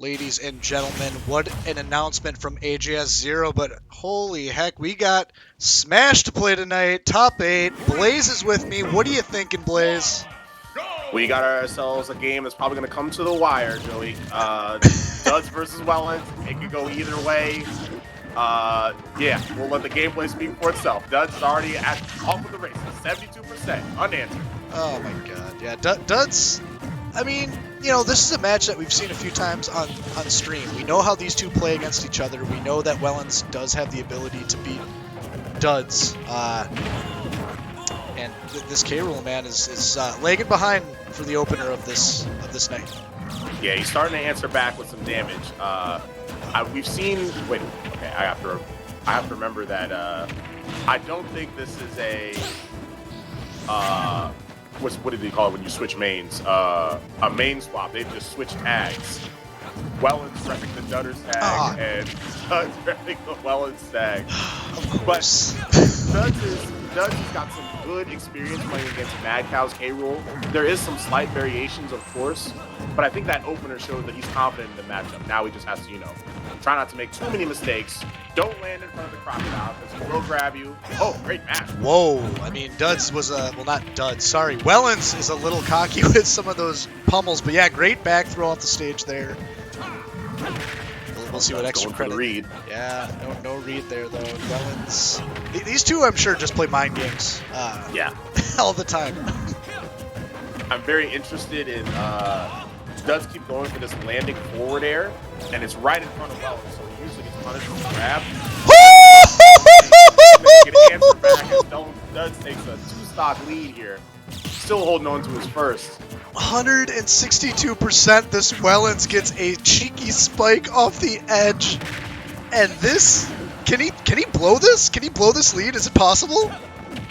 ladies and gentlemen. What an announcement from AJS0, but holy heck, we got Smash to play tonight. Top 8. Blaze is with me. What are you thinking, Blaze? We got ourselves a game that's probably going to come to the wire, Joey. Duds versus Wellens. It could go either way. Yeah, we'll let the gameplay speak for itself. Duds is already off with the race. 72% unanswered. Oh my god, yeah. Duds, I mean, you know, this is a match that we've seen a few times on stream. We know how these two play against each other. We know that Wellens does have the ability to beat Duds. And this K-Rool, man, is lagging behind for the opener of this night. Yeah, he's starting to answer back with some damage. We've seen. Wait, okay. I have to remember that. I don't think this is a. What did they call it when you switch mains? A main swap. They've just switched tags. Wellens repping the Dudders tag and Duds repping the Wellens tag. Of course. But Duds has got some good experience playing against Mad Cow's K-Rool. There is some slight variations, of course, but I think that opener shows that he's confident in the matchup. Now he just has to, try not to make too many mistakes. Don't land in front of the crocodile because he will grab you. Oh, great match. Whoa. I mean, Duds was well, not Duds. Sorry. Wellens is a little cocky with some of those pummels, but yeah, great back throw off the stage there. We'll see what extra credit. Read. Yeah, no read there though. Wellens. These two, I'm sure, just play mind games. Yeah. All the time. I'm very interested in. Duds keep going for this landing forward air, and it's right in front of Wellens, so he usually gets punished with a grab. Get an answer back as Duds takes a 2-stock lead here. Still holding on to his first. 162%. This Wellens gets a cheeky spike off the edge, and this can he blow this? Can he blow this lead? Is it possible?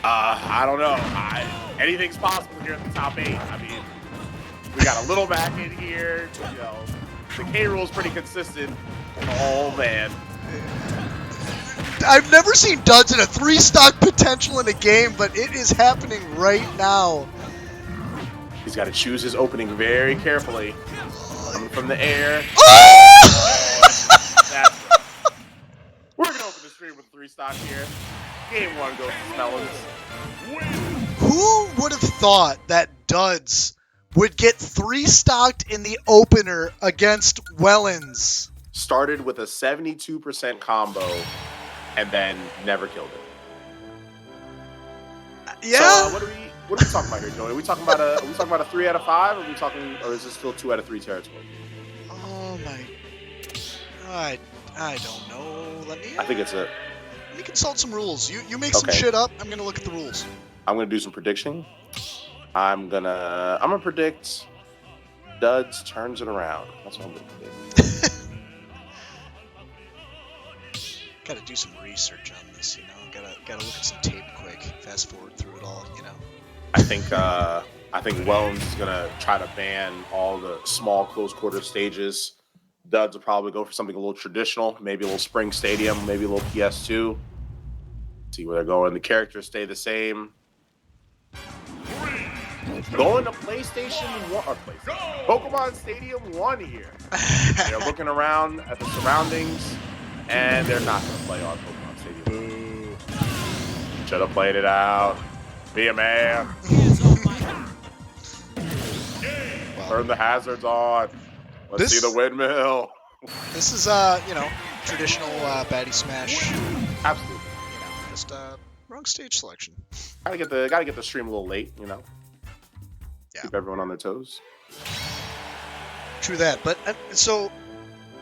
I don't know. Anything's possible here at the top 8. I mean, we got a little back in here. The K-Rool is pretty consistent. Oh man. I've never seen Duds in a 3-stock potential in a game, but it is happening right now. He's got to choose his opening very carefully. Coming from the air. We're going to open the stream with 3-stock here. Game 1 goes to Wellens. Who would have thought that Duds would get 3-stocked in the opener against Wellens? Started with a 72% combo and then never killed it. Yeah. So, what are we talking about here, Joey? Are we talking about a 3 out of 5, or is this still 2 out of 3 territory? Oh my, I don't know. I think it's a. Let me consult some rules. You make some shit up. I'm gonna look at the rules. I'm gonna do some prediction. I'm gonna predict Duds turns it around. That's what I'm gonna predict. Gotta do some research on this, Gotta look at some tape quick. Fast forward through it all, I think Wellens is gonna try to ban all the small close quarter stages. Duds will probably go for something a little traditional, maybe a little Spring Stadium, maybe a little PS2. See where they're going. The characters stay the same. Going to PlayStation 1 or Pokemon Stadium 1 here. They're looking around at the surroundings, and they're not going to play on Pokemon Stadium. Should have played it out. Be a man. Turn the hazards on. Let's see the windmill. This is, traditional Baddy Smash. Absolutely. Just wrong stage selection. Gotta get the stream a little late, Yeah. Keep everyone on their toes. True that, but so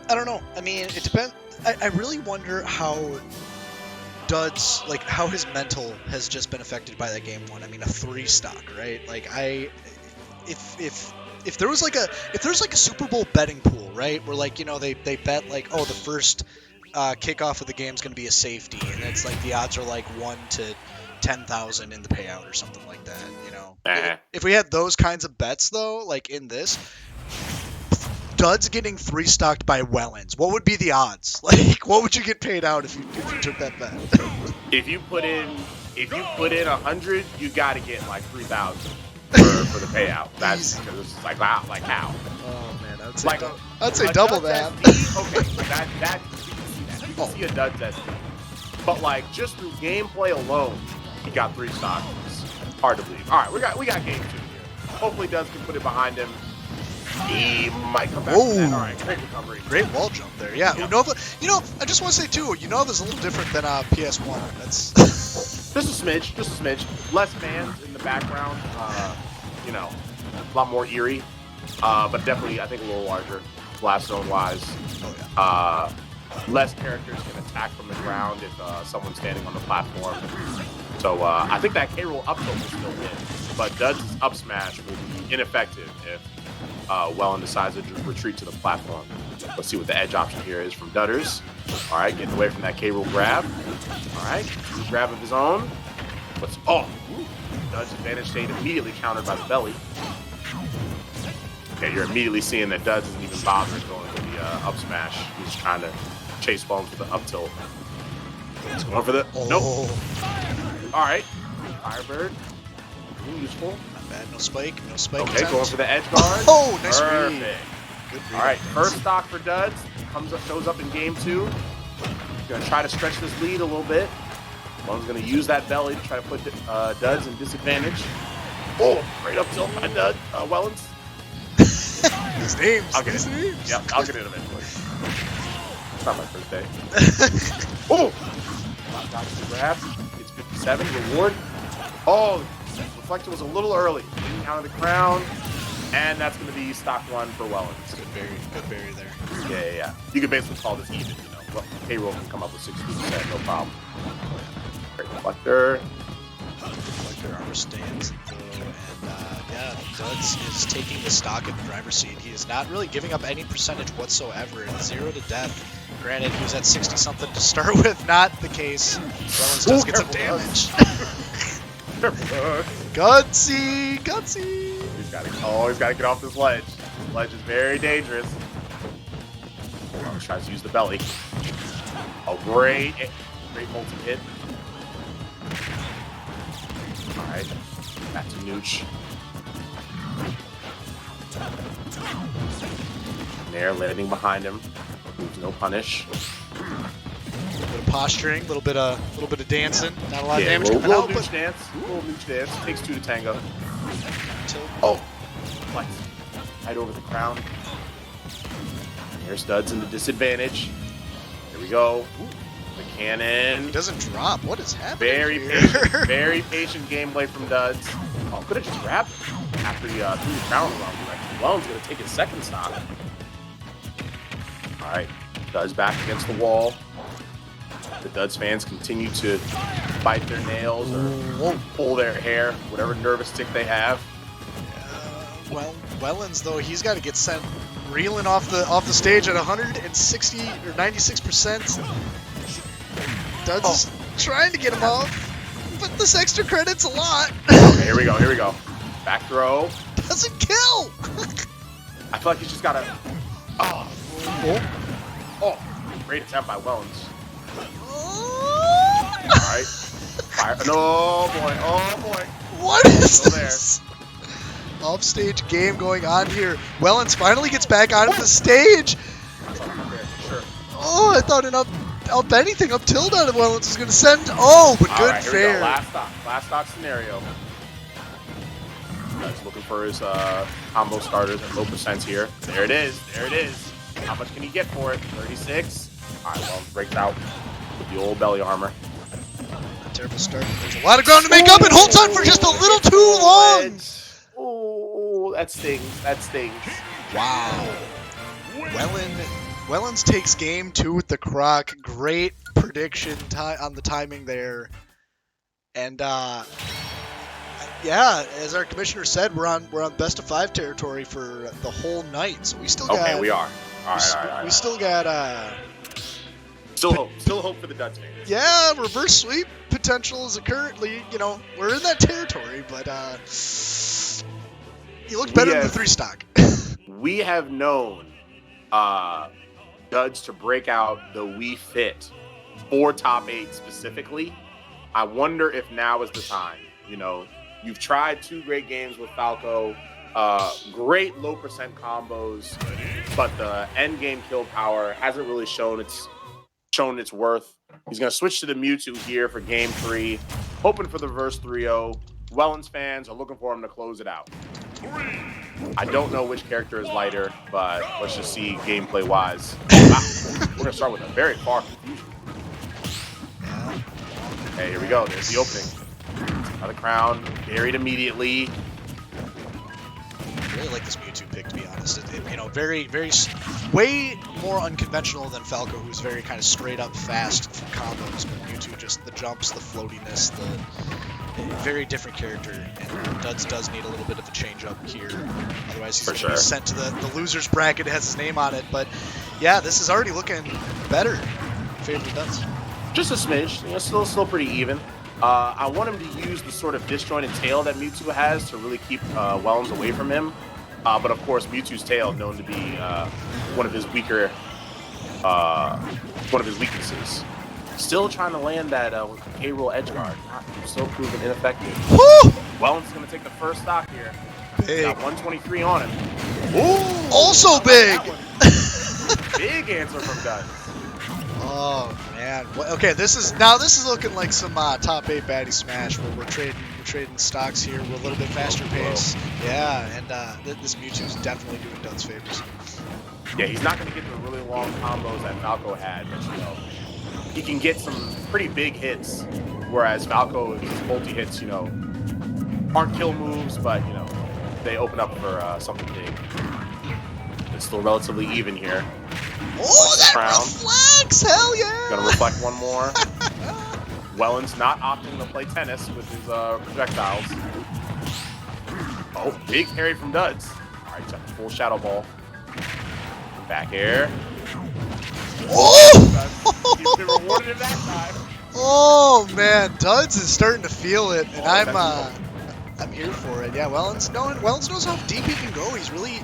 I don't know. I mean, it depends. I really wonder how Duds, how his mental has just been affected by that game 1. I mean, a 3-stock, right? If there was a Super Bowl betting pool, right, where they bet the first kickoff of the game is going to be a safety, and it's the odds are 1 to 10,000 in the payout or something like that, If we had those kinds of bets though, in this, Duds getting 3-stocked by Wellens, what would be the odds? What would you get paid out if you took that bet? If you put in 100, you got to get 3,000 for the payout. That's because it's how. Oh man, I'd say, Like I'd say a double Duds that. SD, okay, that you can see that. You can see a Duds SD. But like just through gameplay alone, he got 3 stocks. Hard to believe. All right, we got game 2 here. Hopefully Duds can put it behind him. He might come back from that. All right, great recovery. Great wall jump there. Yeah, Yep. Unova. You know, I just want to say too, Unova's a little different than PS1. That's Just a smidge. Less fans in the background. You know, a lot more eerie. But definitely, I think a little larger, blast zone wise. oh yeah. Less characters can attack from the ground if someone's standing on the platform. So I think that K-roll up tilt will still hit, but Duds' up smash will be ineffective if Wellen decides to retreat to the platform. Let's see what the edge option here is from Dudders. All right, getting away from that K-roll grab. All right, grab of his own. Duds' advantage state immediately countered by the belly. Okay, you're immediately seeing that Duds isn't even bothering going for the up smash. He's trying to chase Bones with the up tilt. He's going for the nope. All right, Firebird, useful. Not bad. No spike. Okay, attempt. going for the edge guard. Oh, nice Perfect. read. Good read. All right, first stock for Duds shows up in game 2. Gonna try to stretch this lead a little bit. Bones gonna use that belly to try to put Duds in disadvantage. Oh, great up tilt by Wellens. His names. I'll get his it. names. Yep, I'll get it eventually. It's not my first day. Oh! Dodge the grab. It's 57. Reward. Oh, Reflector was a little early. Didn't counter the crown. And that's going to be stock 1 for Wellens. Good berry there. Yeah. You could basically call this even, Well, K-roll can come up with 60%, no problem. Great Reflector. Reflector armor stands though, and yeah, Duds is taking the stock in the driver's seat. He is not really giving up any percentage whatsoever. 0 to death. Granted, he was at 60 something to start with. Not the case. Wellens does get some damage. Gutsy. He's got to get off this ledge. This ledge is very dangerous. Tries to use the belly. Oh, great multi hit. All right, back to Nooch. There, landing behind him. Moves no punish. A little bit of posturing, a little bit of dancing. Not a lot of damage little, coming out, Nooch but dance. Little Nooch dance. Takes 2 to tango. tilt. Oh, flex. Right over the crown. There's Duds in the disadvantage. Here we go. Ooh, the cannon. He doesn't drop. What is happening? Very patient gameplay from Duds. Oh, could have just grabbed him after he threw the crown around. Wellens going to take his second stop. All right, Duds back against the wall. The Duds fans continue to bite their nails or pull their hair, whatever nervous tick they have. Well, Wellens though, he's got to get sent reeling off the stage at 160 or 96%. Duds is trying to get him off, but this extra credit's a lot. Okay, here we go. Back throw. Doesn't kill. I feel like he's just got to. Oh, great attempt by Wellens. All right. Fire. No, oh boy. What is Still this? Offstage game going on here. Wellens finally gets back onto the stage. Sure. Oh, I thought an up anything up tilt out of Wellens was going to send. Oh, but good Here fair. we go. Last stock scenario. He's looking for his combo starters at low percents here. There it is. How much can he get for it? 36. All right, well, breaks out with the old belly armor. Terrible start. There's a lot of ground to make up. It holds on for just a little too long. Oh, that stings. Wow. Wellens takes game 2 with the croc. Great prediction on the timing there. And yeah, as our commissioner said, we're on best of 5 territory for the whole night. So we still got. Okay, we are. All right. We still got. Still hope for the Duds fans. Yeah, reverse sweep potential is currently. We're in that territory, but he looked better than the 3 stock. We have known Duds to break out the Wii Fit for top 8 specifically. I wonder if now is the time. You've tried 2 great games with Falco. Great low percent combos, but the end game kill power hasn't really shown its worth. He's going to switch to the Mewtwo here for game 3, hoping for the reverse 3-0. Wellens fans are looking for him to close it out. I don't know which character is lighter, but let's just see gameplay-wise. Wow. We're going to start with a very far confusion. Okay, here we go. There's the opening. Another crown, buried immediately. I really like this Mewtwo pick, to be honest. You know, way more unconventional than Falco, who's very kind of straight up fast for combos. But Mewtwo, just the jumps, the floatiness, the very different character. And Duds does need a little bit of a change up here. Otherwise, he's going to be sent to the losers bracket. It has his name on it. But yeah, this is already looking better in favor of Duds. Just a smidge. You know, still pretty even. I want him to use the sort of disjointed tail that Mewtwo has to really keep Wellens away from him. But of course, Mewtwo's tail known to be one of his weaknesses. Still trying to land that K-roll edge guard. Still proven ineffective. Woo! Wellens is going to take the first stock here. Big. Got 123 on him. Ooh, also big. Big answer from Duds. Oh man. Okay, this is looking like some top 8 Baddy Smash where we're trading stocks here. We're a little bit faster pace. Yeah, and this Mewtwo's definitely doing Duds favors. Yeah, he's not going to get the really long combos that Falco had, but you know, he can get some pretty big hits. Whereas Falco's multi-hits, you know, aren't kill moves, but you know, they open up for something big. It's still relatively even here. Oh, that reflects! Hell yeah! Gonna reflect one more. Wellens not opting to play tennis with his projectiles. Oh, big parry from Duds. All right, check the full Shadow Ball. Back air. Oh! He's been rewarded in that time. Oh man, Duds is starting to feel it, and I'm here for it. Yeah, Wellens knows how deep he can go. He's really,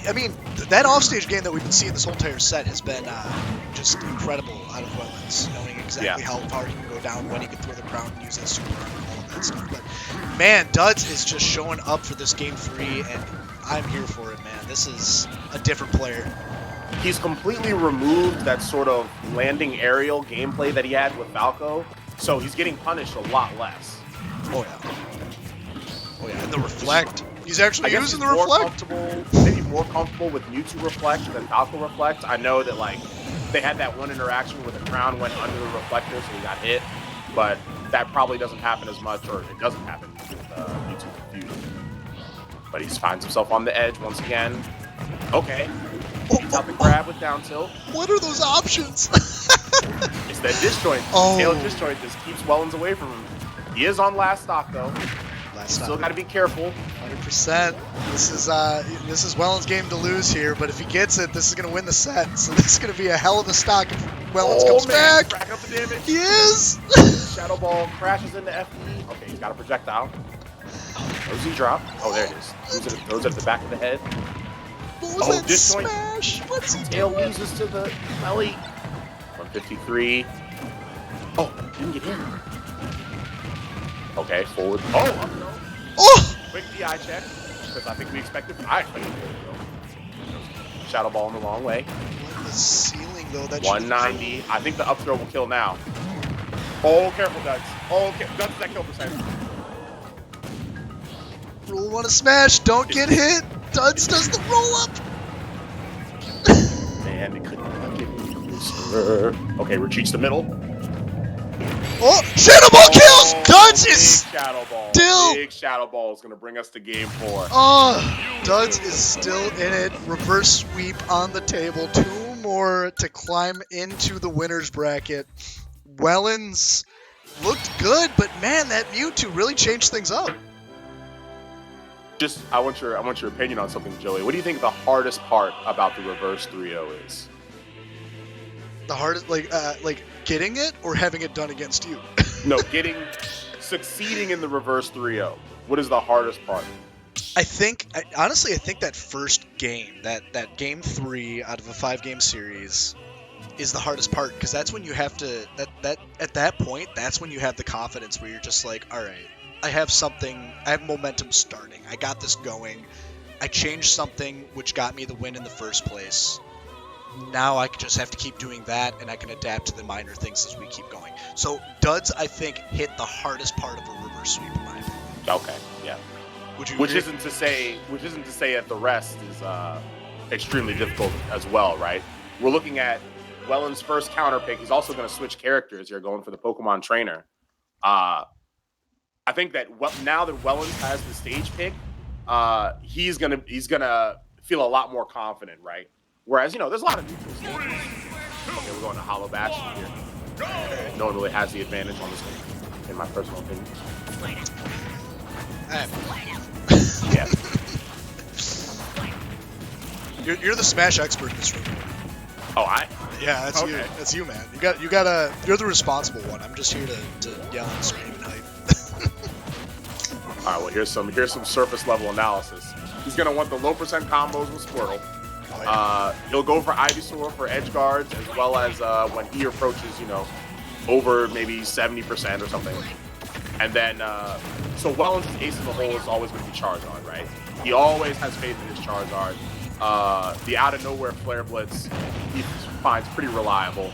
I mean, that offstage game that we've been seeing this whole entire set has been just incredible out of Wellens, knowing exactly how far he can go down, when he can throw the crown and use that super arm and all of that stuff. But man, Duds is just showing up for this game 3, and I'm here for it, man. This is a different player. He's completely removed that sort of landing aerial gameplay that he had with Falco, so he's getting punished a lot less. Oh yeah, and the reflect. He's actually using the reflect. Maybe more comfortable with Mewtwo reflect than Falco reflect. I know that like they had that one interaction where the crown went under the reflector, so he got hit, but that probably doesn't happen as much, or it doesn't happen with Mewtwo Confusion. But he finds himself on the edge once again. Okay. He's out the grab with down tilt. What are those options? It's that disjoint. Tail disjoint just keeps Wellens away from him. He is on last stock though. Still got to be careful. 100%. This is Wellens' game to lose here, but if he gets it, this is going to win the set. So this is going to be a hell of a stock if Wellens comes back. Racking up the damage. He is. Shadow Ball crashes into FE. Okay, he's got a projectile. Does he drop? Oh, there it is. Throws it at the back of the head. What was that disjoint. smash? What's he Tail doing? loses to the belly. 153. Oh, didn't get in. Okay, forward. Oh! Quick DI check, because I think we expected. I expected it. Shadow Ball in the wrong way. What the ceiling though? That 190. I think the up throw will kill now. Oh, careful, Duds. Oh, Duds, that kill percent. Rule 1 of smash. Don't get hit. Duds does the roll up. Man, it couldn't get closer. Okay, retreats the middle. Oh, Shadow Ball kills! Duds is Shadow Ball. still... Big Shadow Ball is going to bring us to game 4. Oh, Duds is still in it. Reverse sweep on the table. 2 more to climb into the winner's bracket. Wellens looked good, but man, that Mewtwo really changed things up. I want your opinion on something, Joey. What do you think the hardest part about the reverse 3-0 is? The hardest, like getting it or having it done against you? No, succeeding in the reverse 3-0. What is the hardest part? Honestly, I think that first game, that game 3 out of a 5-game series, is the hardest part, because that's when you have to at that point, that's when you have the confidence where you're just like, all right, I have momentum starting. I got this going. I changed something which got me the win in the first place. Now I just have to keep doing that, and I can adapt to the minor things as we keep going. So duds, I think, hit the hardest part of a reverse sweep in my opinion. Okay, yeah. Would you Which agree? isn't to say that the rest is extremely difficult as well, right? We're looking at Welland's first counter pick. He's also going to switch characters here, going for the Pokemon trainer. I think that now that Welland has the stage pick, he's gonna feel a lot more confident, right? Whereas, there's a lot of neutral stages. Okay, we're going to Hollow Bash here. No one really has the advantage on this one, in my personal opinion. Yeah. You're the Smash expert in this room. Oh, Yeah, that's okay. you. That's you, man. You're the responsible one. I'm just here to yell and scream and hype. All right, well, here's some surface level analysis. He's gonna want the low percent combos with Squirtle. He'll go for Ivysaur for edge guards, as well as when he approaches, over maybe 70% or something. And then, so Welland's ace in the hole is always going to be Charizard, right? He always has faith in his Charizard. The out of nowhere Flare Blitz he finds pretty reliable.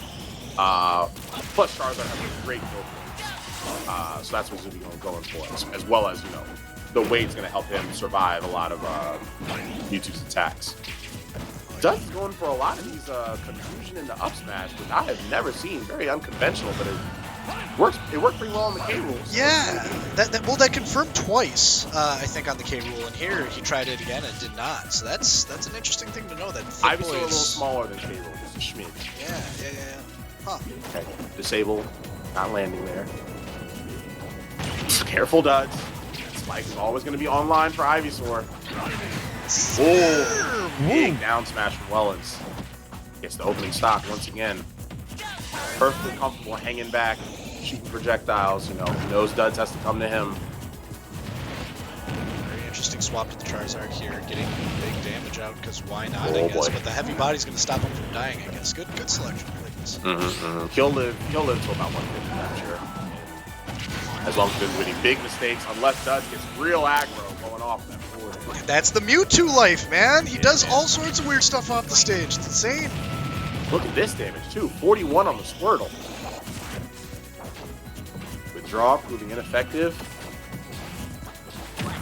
Plus Charizard has a great kill points. So that's what he's going to be going for, as well as, the weight's going to help him survive a lot of Mewtwo's attacks. Duds is going for a lot of these confusion into up smash, which I have never seen. Very unconventional, but it worked pretty well on the K rules. Yeah, that confirmed twice, I think, on the K rule, and here he tried it again and did not. So that's an interesting thing to know. That Ivysaur a little smaller than K rule, just a schmidge. Yeah. Huh. Okay, disable, not landing there. Careful, Duds. Spike is always going to be online for Ivysaur. Oh, big down smash from Wellens. Gets the opening stock once again. Perfectly comfortable hanging back, shooting projectiles. Knows Duds has to come to him. Very interesting swap to the Charizard here, getting big damage out because why not? I guess. Boy. But the heavy body's going to stop him from dying. I guess. Good selection. I like this. He'll live till about 150, I'm sure. As long as he doesn't do any big mistakes, unless Duds gets real aggro going off that board. That's the Mewtwo life, man. He does all sorts of weird stuff off the stage. It's insane. Look at this damage, too. 41 on the Squirtle. Withdraw, proving ineffective. I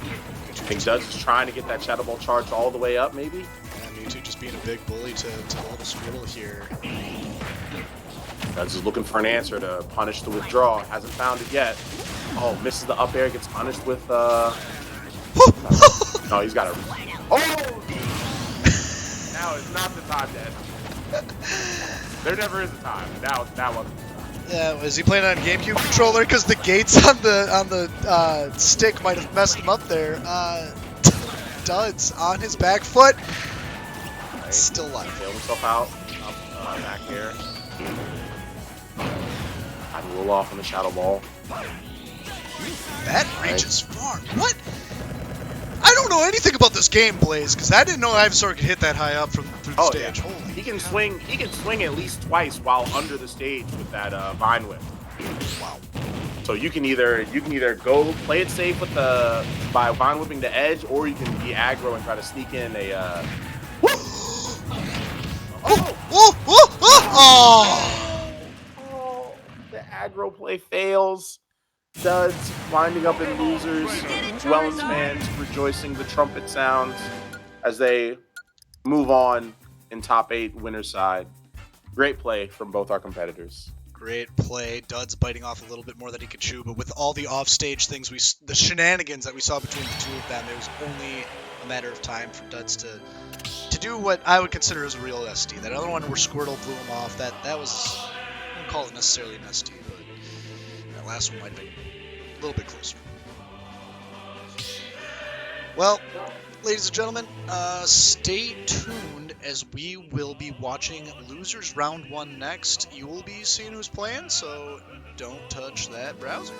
think Duds is trying to get that Shadow Ball charge all the way up, maybe? Yeah, Mewtwo just being a big bully to the little Squirtle here. Duds is looking for an answer to punish the withdraw. Hasn't found it yet. Oh, misses the up air, gets punished with, no, he's got a... Oh! Now is not the time to end. There never is a time. That one. Yeah, is he playing on a GameCube controller? Because the gates on the stick might have messed him up there. Duds on his back foot. Right. Still alive. Bailed himself out. Up, back here. Had to roll off on the Shadow Ball. That reaches far. What? I don't know anything about this game, Blaze, because I didn't know Ivysaur could hit that high up through the stage. Yeah. Holy He can swing. He can swing at least twice while under the stage with that Vine Whip. Wow. So you can either go play it safe with by Vine Whipping the edge, or you can be aggro and try to sneak in a. Oh, the aggro play fails. Duds winding up in losers. Wellens fans rejoicing the trumpet sounds as they move on in top 8 winner's side. Great play from both our competitors. Great play. Duds biting off a little bit more than he could chew, but with all the offstage things, the shenanigans that we saw between the two of them, it was only a matter of time for Duds to do what I would consider as a real SD. That other one where Squirtle blew him off, that was, I wouldn't call it necessarily an SD, but that last one might have been a little bit closer. Well, ladies and gentlemen, stay tuned as we will be watching Losers Round 1 next. You will be seeing who's playing, so don't touch that browser.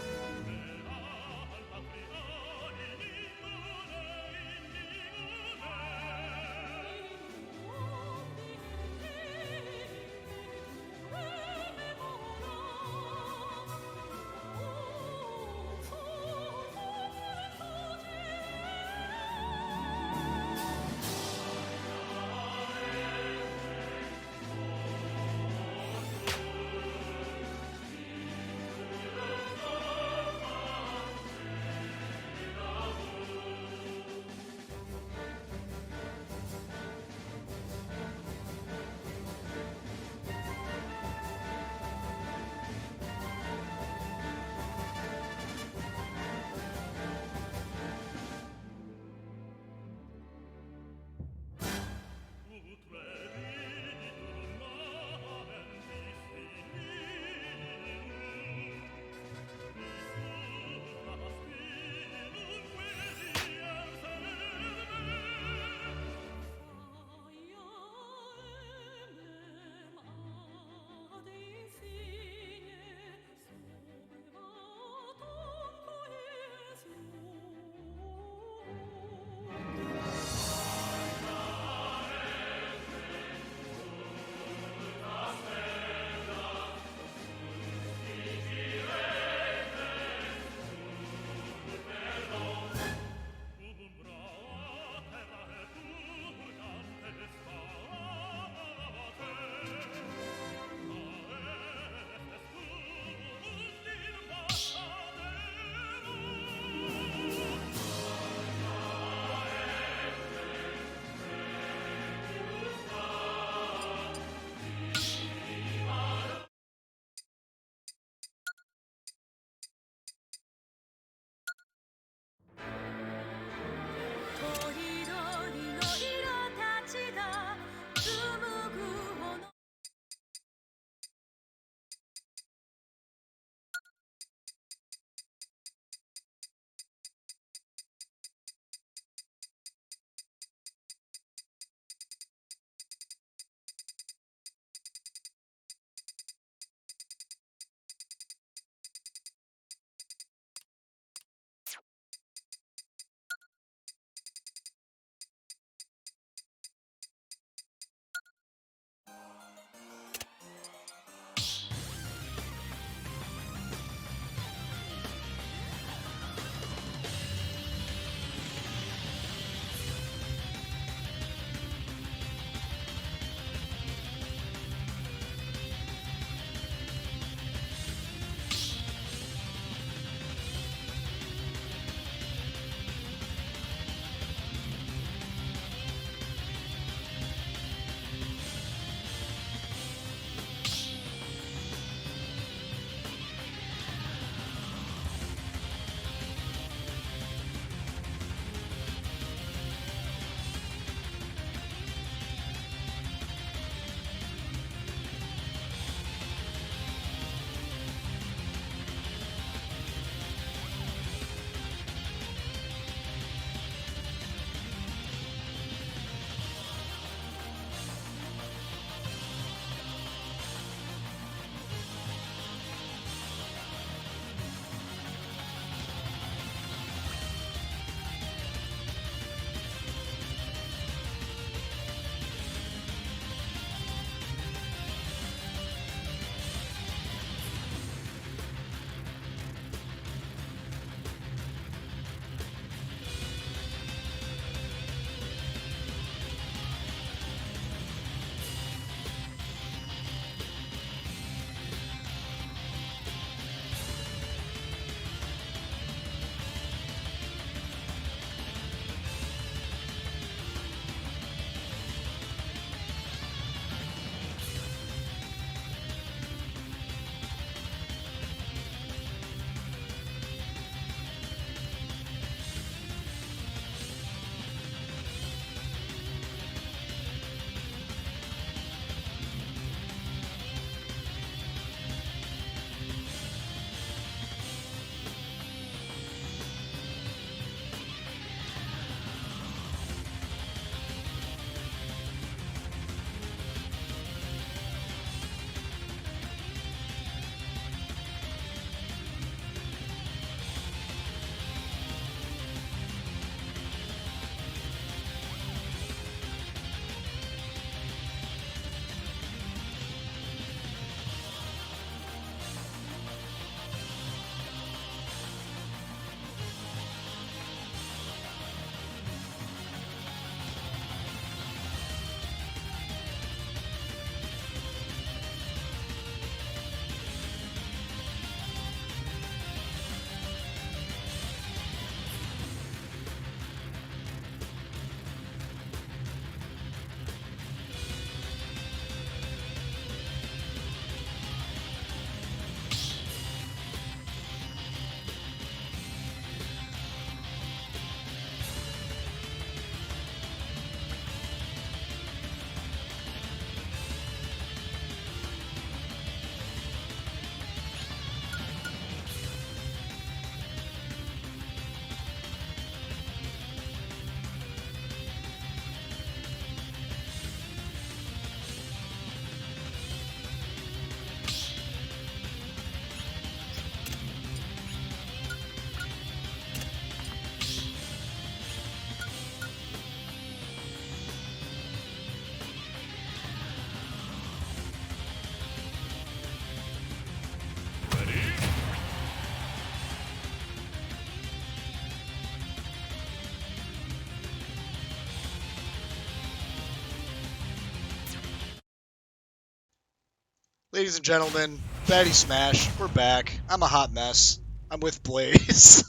Ladies and gentlemen, Baddy Smash, we're back. I'm a hot mess. I'm with Blaze.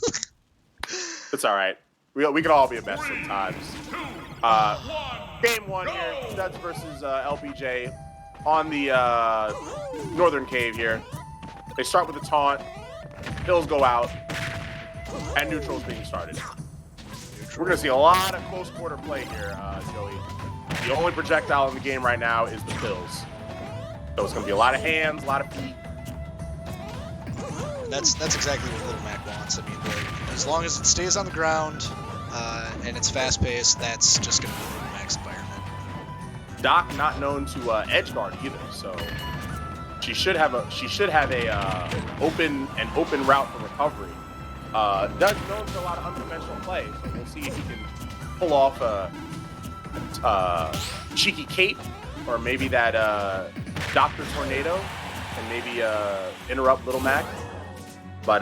It's all right. We can all be a mess sometimes. Game 1 here, Duds versus LBJ on the Northern Cave here. They start with a taunt, hills go out, and neutral's being started. We're going to see a lot of close quarter play here, Joey. The only projectile in the game right now is the pills. So it's going to be a lot of hands, a lot of feet. That's exactly what Little Mac wants. I mean, as long as it stays on the ground and it's fast-paced, that's just going to be Little Mac's environment. Doc not known to edge guard either, so she should have a open route for recovery. Doug's known for a lot of unconventional play, so we'll see if he can pull off a cheeky cape or maybe that Dr. Tornado and maybe interrupt Little Mac. But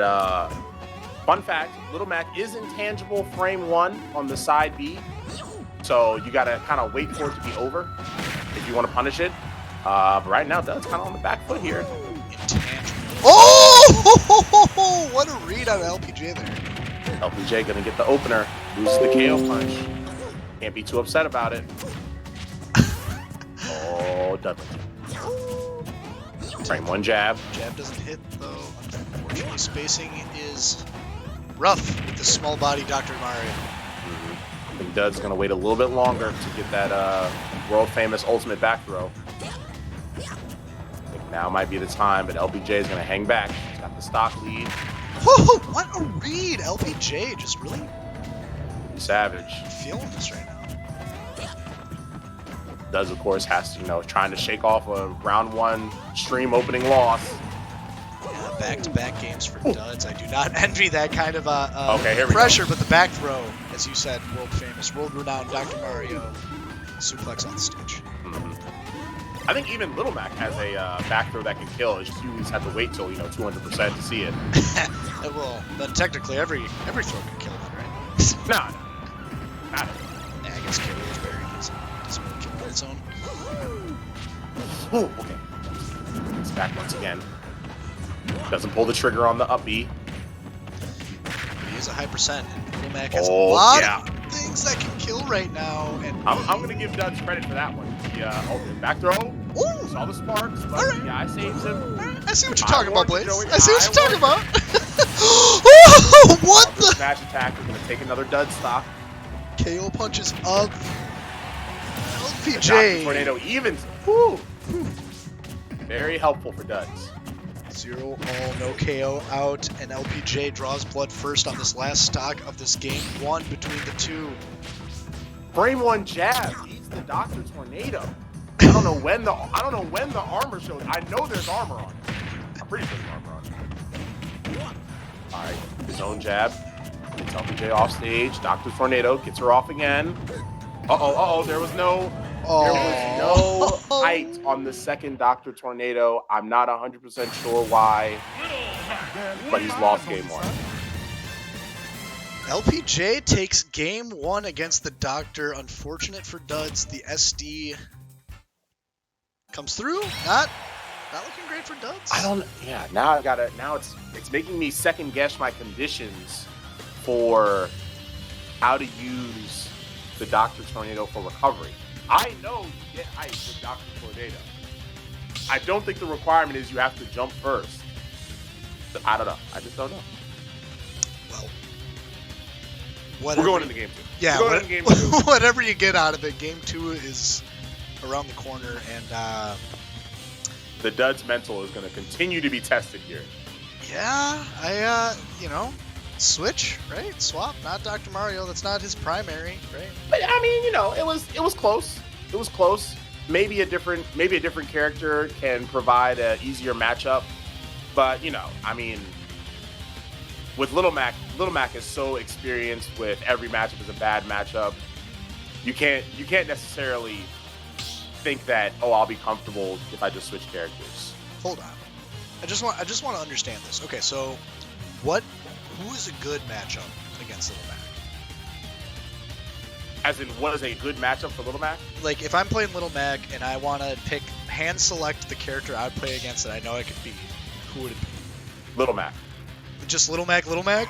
fun fact, Little Mac is intangible frame 1 on the side B, so you gotta kind of wait for it to be over if you want to punish it. But right now, Doug's kind of on the back foot here. Intangible. Oh! What a read on LPJ there. LPJ gonna get the opener, loses the KO punch. Can't be too upset about it. Oh, Dudley. Frame 1 jab. Jab doesn't hit, though. Unfortunately, spacing is rough with the small body Dr. Mario. I think Dud's going to wait a little bit longer to get that world-famous ultimate back throw. I think now might be the time, but LPJ is going to hang back. He's got the stock lead. Whoa, what a read! LPJ just really savage. Feeling this right now. Dud's, of course, has to, trying to shake off a round 1 stream opening loss. Yeah, back-to-back games for Duds. I do not envy that kind of here we pressure, go. but the back throw, as you said, world-famous, world-renowned Dr. Mario suplex on the stage. Mm-hmm. I think even Little Mac has a back throw that can kill. It's just you just have to wait till 200% to see it. It will, but technically every throw can kill it, right? No. Not it. Yeah, I guess Carrier's Barry doesn't really kill on its own. Oh, okay. It's back once again. Doesn't pull the trigger on the up B. But he is a high percent, and Little Mac has a lot of things that can kill right now. And I'm going to give Duds credit for that one. The back throw. Ooh. Saw the sparks, but the guy saves him. I see what you're talking about, Blaze. Joey. I see what you're talking about. Oh, what the? Smash attack. We're going to take another Dud stock. KO punches of LPJ. The Tornado evens. Woo. Very helpful for Duds. 0 all, no KO out, and LPJ draws blood first on this last stock of this game 1 between the two. Frame 1 jab beats the Dr. Tornado. I don't know when the armor shows. I know there's armor on it. I'm pretty sure there's armor on it. All right, his own jab. Gets LPJ off stage. Dr. Tornado gets her off again. There was no height on the second Dr. Tornado. I'm not 100% sure why, but he's lost game 1. LPJ takes game 1 against the Doctor. Unfortunate for Duds. The SD comes through. Not looking great for Duds. Now it's making me second guess my conditions for how to use the Dr. Tornado for recovery. I know you get height with Dr. Tornado. I don't think the requirement is you have to jump first. I don't know. I just don't know. Well, we're going into game 2. Yeah, we're going into game 2. Whatever you get out of it, game 2 is around the corner, and the Duds mental is going to continue to be tested here. Yeah, switch, right? Swap, not Dr. Mario. That's not his primary, right? But I mean, it was close. It was close. Maybe a different character can provide an easier matchup. But with Little Mac is so experienced with every matchup is a bad matchup. You can't necessarily think that I'll be comfortable if I just switch characters. Hold on. I just want to understand this. Okay, so who is a good matchup against Little Mac? As in, what is a good matchup for Little Mac? Like, if I'm playing Little Mac and I want to pick hand select the character I'd play against that I know I could beat, who would it be? Little Mac. Just Little Mac, Little Mac?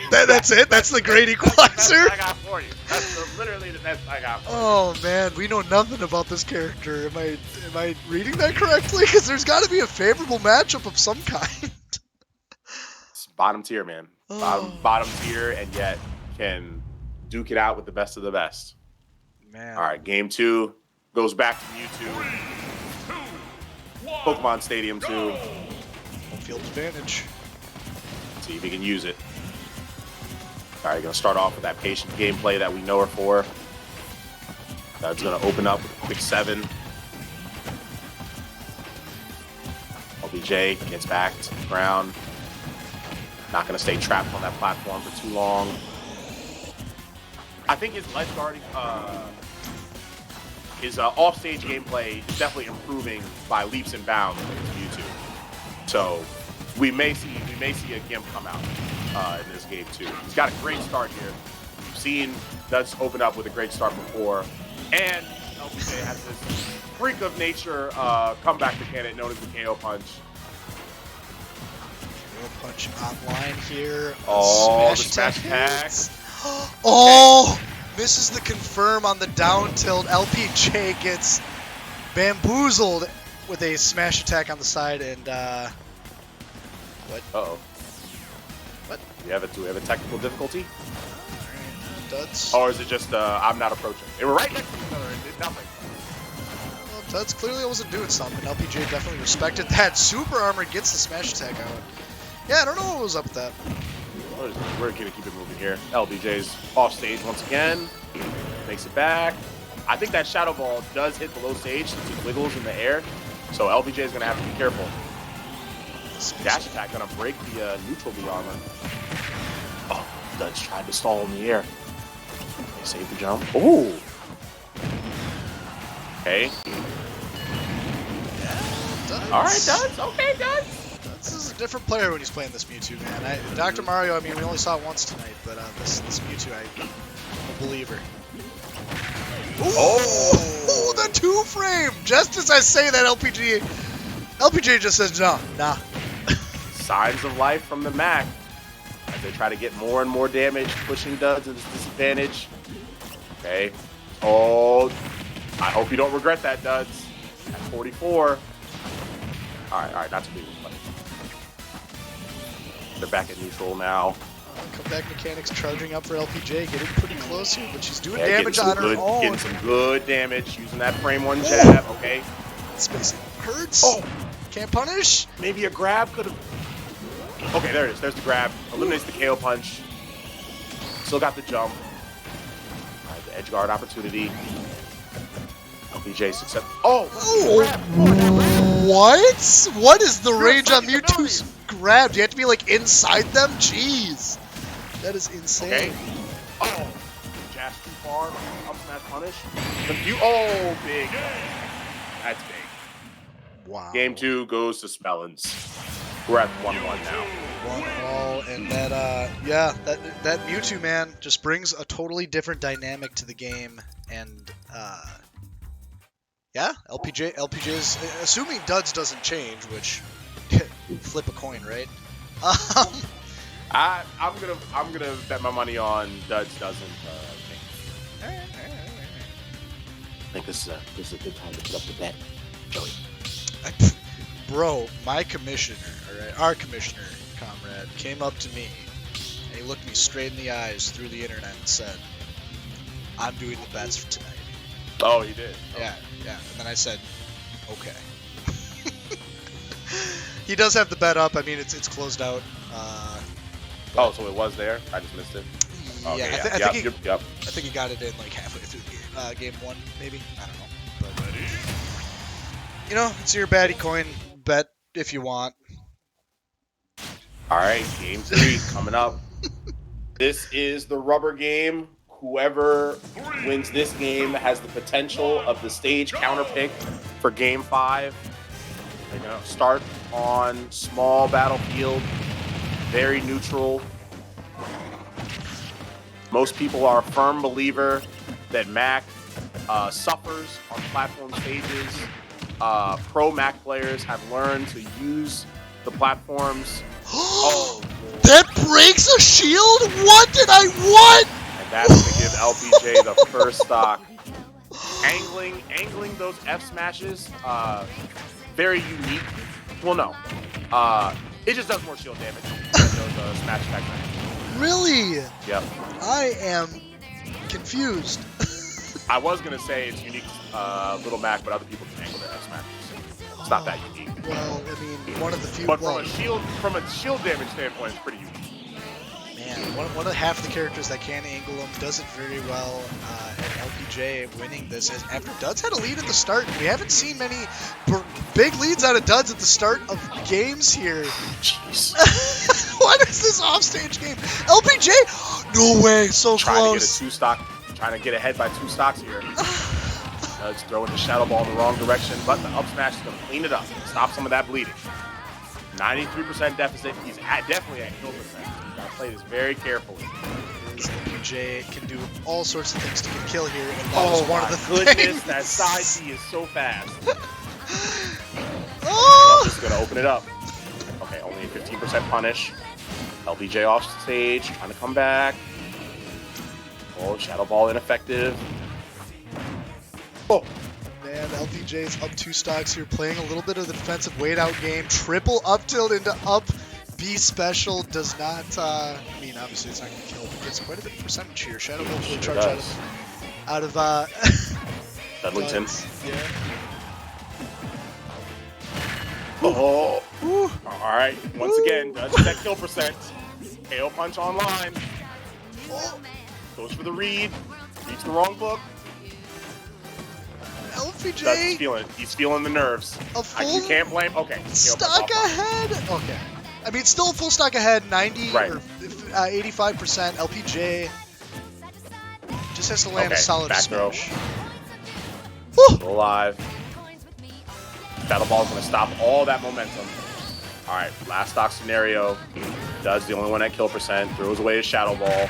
That's it? That's the great equalizer? That's I got for you. That's literally the best I got for you. Oh man, we know nothing about this character. Am I reading that correctly? Because there's got to be a favorable matchup of some kind. It's bottom tier, man. Bottom tier, and yet can duke it out with the best of the best. Man. All right, game 2 goes back to Mewtwo. Pokemon Stadium 2. Home field advantage. See if he can use it. All right, gonna start off with that patient gameplay that we know her for. That's gonna open up with a quick 7. LBJ gets back to the ground. Not gonna stay trapped on that platform for too long. I think his ledge guarding, his offstage gameplay is definitely improving by leaps and bounds against Mewtwo. So we may see a Gimp come out in this game too. He's got a great start here. We've seen Duds open up with a great start before, and LBJ has this freak of nature comeback mechanic known as the KO punch. KO punch online here. Oh, the smash attack. Oh, misses the confirm on the down tilt. LPJ gets bamboozled with a smash attack on the side, and what? Uh-oh. What? Do we have a technical difficulty? Alright, Duds. Or is it just I'm not approaching? They were right next to each other and did nothing. Well, Duds clearly wasn't doing something. LPJ definitely respected that. Super Armor gets the smash attack out. Yeah, I don't know what was up with that. We're gonna keep it moving here. LBJ's off stage once again. Makes it back. I think that Shadow Ball does hit below stage since it wiggles in the air. So LBJ is gonna have to be careful. Dash attack gonna break the neutral B armor. Oh, Duds tried to stall in the air. They saved the jump. Ooh. Okay. Duds. All right, Duds. Okay, Duds. This is a different player when he's playing this Mewtwo, man. Dr. Mario, I mean, we only saw it once tonight, but this Mewtwo, I'm a believer. Ooh, oh, the 2-frame! Just as I say that, LPJ just says, nah. Signs of life from the Mac as they try to get more and more damage, pushing Duds into disadvantage. Okay. Oh, I hope you don't regret that, Duds. At 44. All right, not too big. They're back at neutral now. Comeback mechanics charging up for LPJ, getting pretty close here, but she's doing damage on her own. Getting some good damage, using that frame 1 jab, okay. Spacing hurts. Oh, can't punish. maybe a grab could have. Okay, there it is. There's the grab. Eliminates the KO punch. Still got the jump. All right, the edge guard opportunity. LBJ success. Oh, what? What is the range on Mewtwo's grab? Do you have to be like inside them? Jeez, that is insane. Okay. Oh, jab too far. Up smash punish. Big. That's big. Wow. Game 2 goes to Spellins. We're at 1-1 now. 1-1, and that Mewtwo, man, just brings a totally different dynamic to the game, and yeah, LPJ's assuming Duds doesn't change, which flip a coin, right? I'm gonna bet my money on Duds doesn't change. I think this is a good time to put up the bet, Joey. Bro, my commissioner, our commissioner, comrade, came up to me and he looked me straight in the eyes through the internet and said, "I'm doing the bets for tonight." Oh, he did. Yeah. And then I said, "Okay." He does have the bet up. I mean, it's closed out. Oh, so it was there? I just missed it. Yeah, Okay, I yep. think he got it in like halfway through game 1, maybe. I don't know. But you know, it's your Baddy coin bet if you want. All right, game 3 coming up. This is the rubber game. Whoever wins this game has the potential of the stage counter pick for game 5. They're gonna start on small battlefield, very neutral. Most people are a firm believer that Mac suffers on platform stages. pro Mac players have learned to use the platforms. Oh, that breaks a shield? What did I want? and that's going to give LPJ the first stock. Angling those F smashes, very unique. Well, no, it just does more shield damage than those smash attack. Really? Yep. I am confused. I was gonna say it's unique, Little Mac, but other people can angle their F smashes. It's not that unique. Well, I mean, one of the few. But from a shield damage standpoint, it's pretty unique. Man, one of half the characters that can angle them does it very well. And LPJ winning this after Duds had a lead at the start. We haven't seen many big leads out of Duds at the start of games here. Jeez. What is this offstage game? LPJ? No way, so Trying close. to get a 2-stock, trying to get ahead by 2 stocks here. Duds throwing the Shadow Ball in the wrong direction, but the up smash is going to clean it up, stop some of that bleeding. 93% deficit. He's definitely at kill percent. He's got to play this very carefully. LPJ can do all sorts of things to get kill here, and that Oh was one of the goodness, things. that side B is so fast. Oh! Just going to open it up. Okay, only a 15% punish. LPJ off stage, trying to come back. Oh, Shadow Ball ineffective. Oh, Man, LPJ's up 2 stocks here, playing a little bit of the defensive wait out game. Triple up tilt into up B special does not, I mean, obviously it's not going to kill, but gets quite a bit of percentage here. Shadow Ball will charge out of Dudlington. Yeah. Oh, Ooh. all right. Once again, Duds that kill percent. KO punch online. Oh. Goes for the read. Reads the wrong book. LPJ. Duds feeling it. He's feeling the nerves. A full You can't blame. Okay. KO punch stock off. ahead. Okay. I mean, still a full stock ahead, 90 Right. or 85%. LPJ just has to land a Okay, solid back throw. smash. Still alive. Shadow Ball's going to stop all that momentum. All right, last stock scenario. Duds the only one at kill percent. Throws away his Shadow Ball.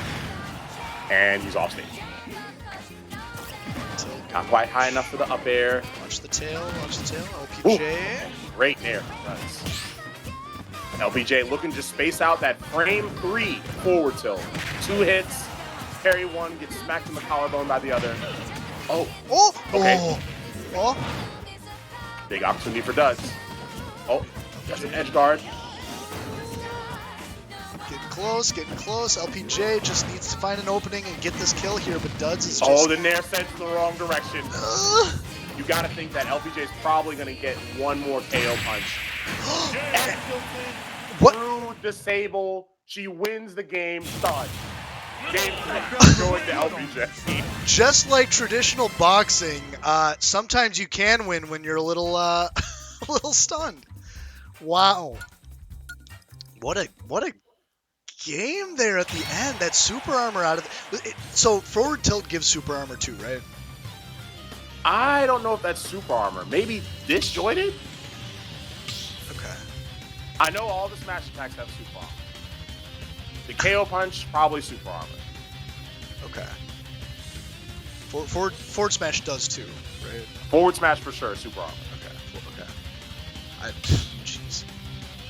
And he's off stage. Not quite high enough for the up air. Watch the tail, LPJ. Ooh, great nair. Nice. LPJ looking to space out that frame 3 forward tilt. 2 hits. Parry 1, gets smacked in the collarbone by the other. Oh, Oh! Okay. Oh! Oh! big opportunity for Duds. Oh, that's an edge guard. Getting close. LPJ just needs to find an opening and get this kill here, but Duds is Oh, just... the nair sent in the wrong direction. You got to think that LPJ is probably going to get one more KO punch. And What? through disable, she wins the game. Stud. Game 3 going to LPJ. Just like traditional boxing, sometimes you can win when you're a little, a little stunned. Wow. What a game there at the end. That super armor out of it. So forward tilt gives super armor too, right? I don't know if that's super armor. Maybe disjointed? Okay. I know all the smash attacks have super armor. The KO punch, probably super armor. Okay. Forward smash does too, right? Forward smash for sure, super armor. Okay. Jeez.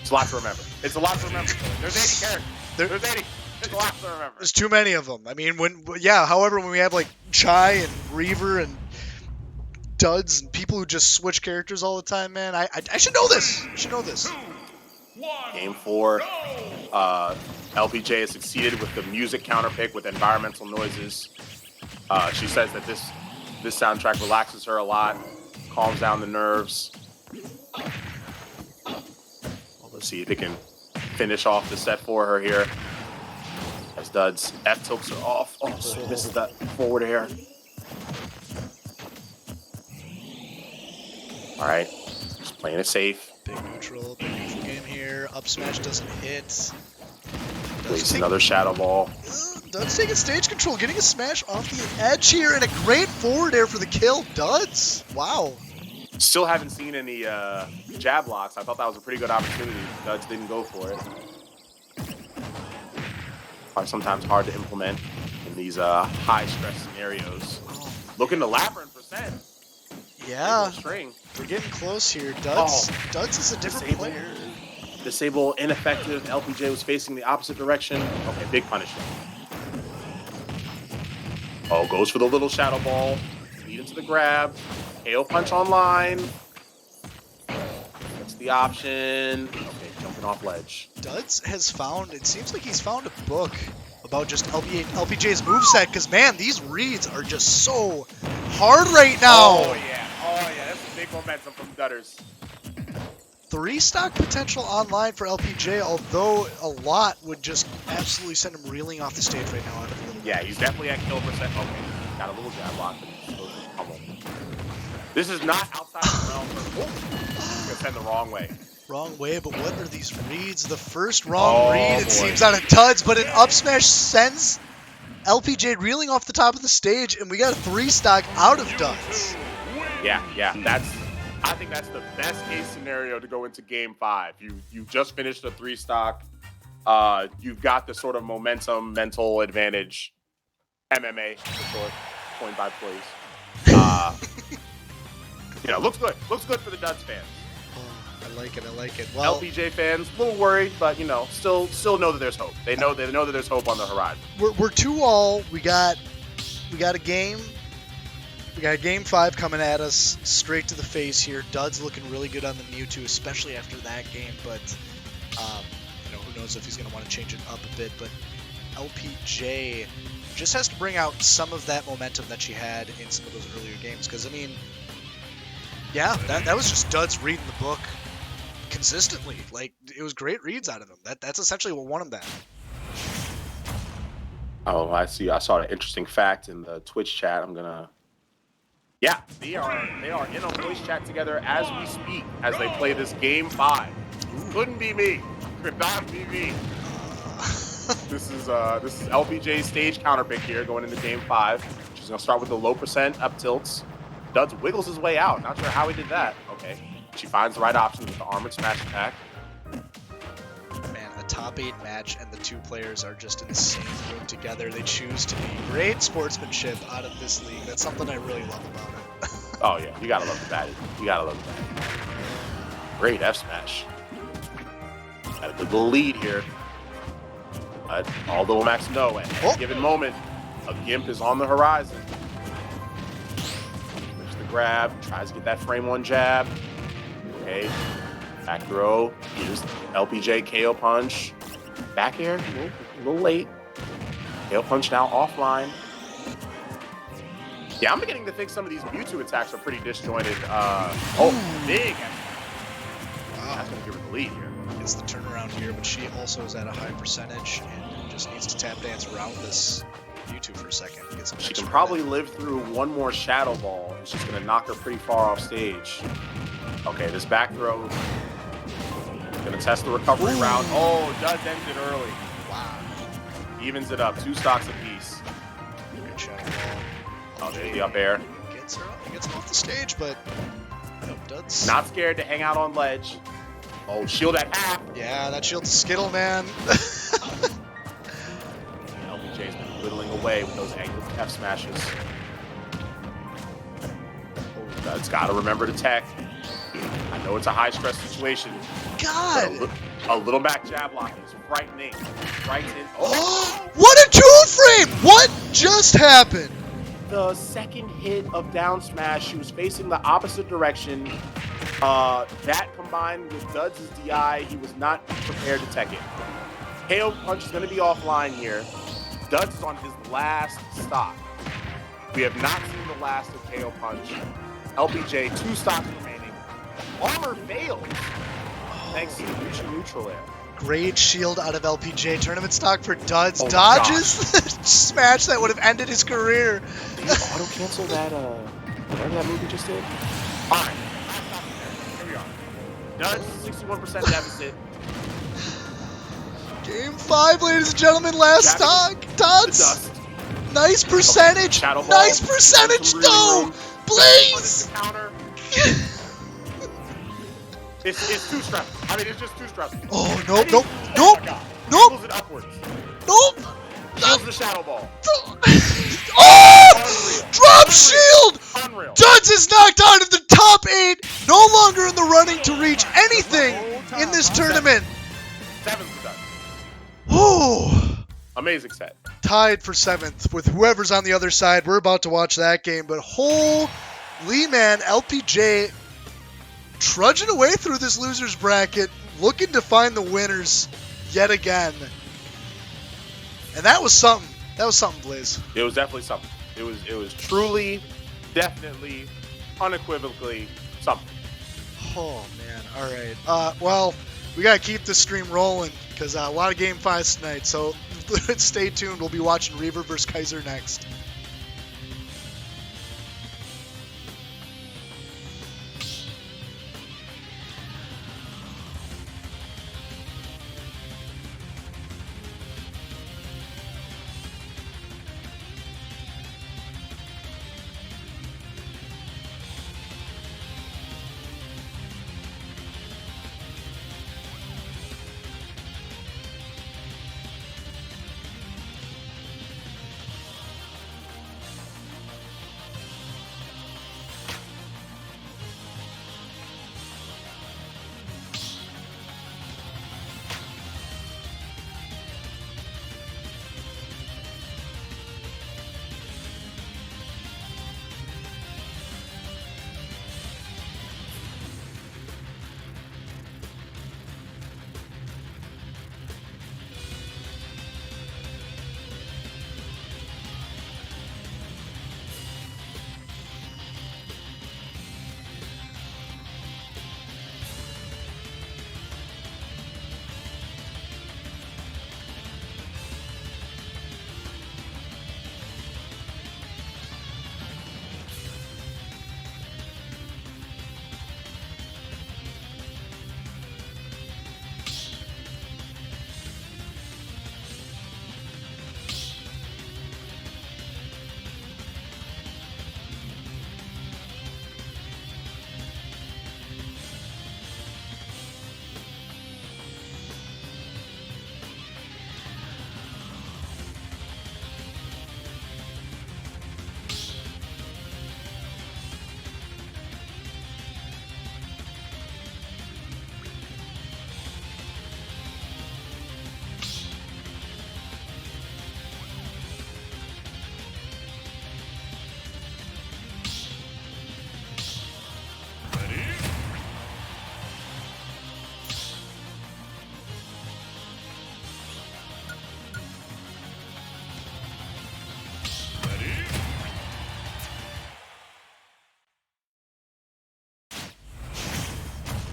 It's a lot to remember. It's a lot to remember. There's 80 characters. There's 80. There's a lot to remember. There's too many of them. I mean, however, when we have like Chai and Reaver and Duds and people who just switch characters all the time, man, I should know this. I should know this. Game 4, LPJ has succeeded with the music counterpick with environmental noises. She says that this soundtrack relaxes her a lot, calms down the nerves. Well, let's see if they can finish off the set for her here. As Duds F tilts her off. Oh, so this is that forward air. All right, just playing it safe. Big neutral game here. Up smash doesn't hit. Waste another Shadow Ball. Duds taking stage control, getting a smash off the edge here, and a great forward air for the kill. Duds. Wow. Still haven't seen any jab blocks. I thought that was a pretty good opportunity. Duds didn't go for it. Are sometimes hard to implement in these high stress scenarios. Looking to Labyrinth percent. Yeah. String. We're getting close here. Duds is a different player. Disable, ineffective. LPJ was facing the opposite direction. Okay, big punishment. Oh, goes for the little shadow ball. Lead into the grab. KO punch online. That's the option. Okay, jumping off ledge. Duds has found, it seems like he's found a book about just LPJ's moveset, because, man, these reads are just so hard right now. Oh, yeah. That's a big momentum from Dudders. 3-stock potential online for LPJ, although a lot would just absolutely send him reeling off the stage right now. Yeah, he's definitely at kill percent. Okay, got a little jab lock, but he's still pummeled. This is not outside the realm for... He's gonna send the wrong way. Wrong way, but what are these reads? The first wrong read, it seems, out of Duds, but an up smash sends LPJ reeling off the top of the stage, and we got a 3-stock out of Duds. Yeah, I think that's the best case scenario to go into game 5. You just finished a 3-stock. You've got the sort of momentum, mental advantage, MMA for short, point by plays. Looks good. Looks good for the Duds fans. I like it. Well, LPJ fans, a little worried, but still know that there's hope. They know that there's hope on the horizon. We're 2-all. We got a game. We got game 5 coming at us straight to the face here. Duds looking really good on the Mewtwo, especially after that game. But who knows if he's going to want to change it up a bit. But LPJ just has to bring out some of that momentum that she had in some of those earlier games. Because that was just Duds reading the book consistently. Like, it was great reads out of him. That's essentially what won him that. Oh, I see. I saw an interesting fact in the Twitch chat. Yeah, they are in a voice chat together as we speak, as they play this game 5. Couldn't be me. Could not be me. This is LPJ's stage counterpick here going into game 5. She's gonna start with the low percent up tilts. Duds wiggles his way out. Not sure how he did that. Okay, she finds the right option with the armored smash attack. Man, a top 8 match, and the 2 players are just in the same room together. They choose to be great sportsmanship out of this league. That's something I really love about it. Oh yeah, you gotta love the Baddy. You gotta love the Baddy. Great F smash. Got a good little lead here. Although Max know at any given moment, a Gimp is on the horizon. There's the grab, tries to get that frame 1 jab. Okay. Back throw, here's LPJ KO punch. Back air, a little late. KO punch now offline. Yeah, I'm beginning to think some of these Mewtwo attacks are pretty disjointed. Big. Wow. That's going to give her the lead here. Gets the turnaround here, but she also is at a high percentage and just needs to tap dance around this Mewtwo for a second. She can probably live through one more Shadow Ball, and she's going to knock her pretty far off stage. Okay, this back throw. Gonna test the recovery round. Oh, Duds ends it early. Wow. Evens it up. 2 stocks apiece. Good shadow ball. Oh, there's the up air. Gets him off the stage, but Duds. Not scared to hang out on ledge. Oh, shield at half. Yeah, that shield's a skittle, man. LPJ's been whittling away with those angled F smashes. Duds gotta remember to tech. I know it's a high-stress situation. God! A little back jab lock is frightening. Oh! What a tool frame! What just happened? The second hit of down smash, she was facing the opposite direction. That combined with Duds' DI, he was not prepared to tech it. KO punch is going to be offline here. Duds is on his last stock. We have not seen the last of KO punch. LPJ, 2 stocks remaining. Armor failed. Thanks to the neutral air. Great shield out of LPJ. Tournament stock for Duds. Dodges smash that would have ended his career. Did you auto cancel that? Whatever that move you just did. All right. Here we are. Duds 61% deficit. Game 5, ladies and gentlemen. Last stock. Duds. Nice percentage. Okay. Nice percentage though. Blaze. Counter. It's too stressful. I mean, it's just too stressful. Oh, nope. Nope. It upwards. Nope. Shields the shadow ball. Oh! Unreal. Drop shield. Unreal. Duds is knocked out of the top 8, no longer in the running to reach anything in this tournament. 7th Duds. Whew. Amazing set. Tied for 7th with whoever's on the other side. We're about to watch that game, but holy man, LPJ trudging away through this losers bracket, looking to find the winners yet again. And that was something. That was something, Blaze. It was definitely something. It was truly, definitely, unequivocally something. Oh man. All right. Well, we gotta keep this stream rolling because a lot of game 5s tonight. So stay tuned. We'll be watching Reaver versus Kaiser next.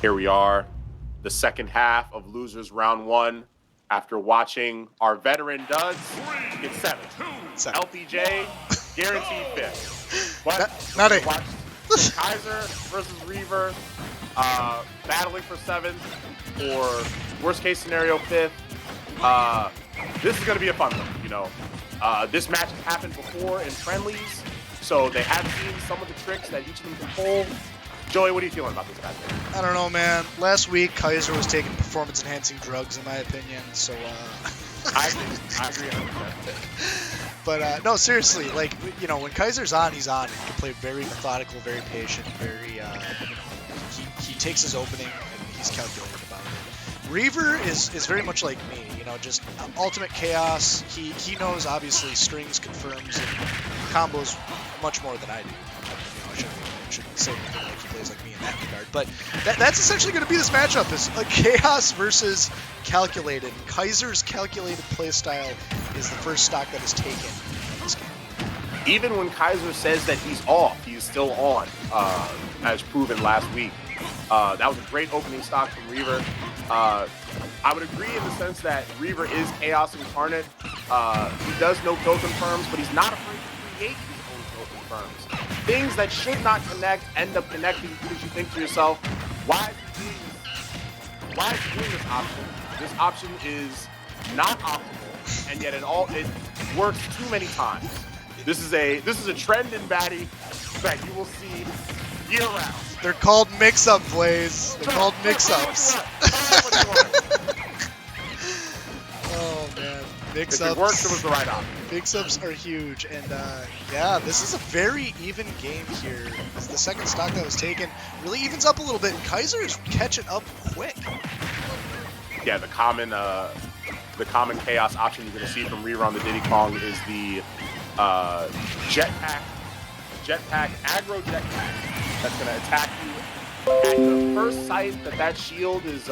Here we are, the second half of Losers Round 1. After watching our veteran Duds get 7. LPJ guaranteed 5th. But Not we it. watched Kaiser versus Reaver battling for 7th, or worst case scenario 5th. This is going to be a fun one, you know. This match has happened before in friendlies, so they have seen some of the tricks that each of them can pull. Joey, what are you feeling about this match? I don't know, man. Last week, Kaiser was taking performance-enhancing drugs, in my opinion. So, I agree 100%. But no, seriously, like, you know, when Kaiser's on, he's on. He can play very methodical, very patient, very, you know, he takes his opening and he's calculated about it. Reaver is very much like me, you know, just ultimate chaos. He knows, obviously, strings, confirms, and combos much more than I do. You know, I shouldn't say anything like he plays like me in that regard. But that's essentially going to be this matchup, is a chaos versus calculated. And Kaiser's calculated playstyle is the first stock that is taken in this game. Even when Kaiser says that he's off, he's still on, as proven last week. That was a great opening stock from Reaver. I would agree in the sense that Reaver is chaos incarnate. He does know kill confirms, but he's not afraid to create his own kill confirms. Things that should not connect end up connecting because you think to yourself, why is he doing this option? This option is not optimal, and yet it works too many times. This is a trend in Baddy that you will see year round. They're called mix-up plays. They're called mix-ups. Oh man, Mix If it ups. works, it was the right option. Mix-ups are huge, and yeah, this is a very even game here. As the second stock that was taken really evens up a little bit, and Kaiser is catching up quick. Yeah, the common chaos option you're going to see from Reaver on the Diddy Kong is the jetpack aggro jetpack that's going to attack you at the first sight that shield is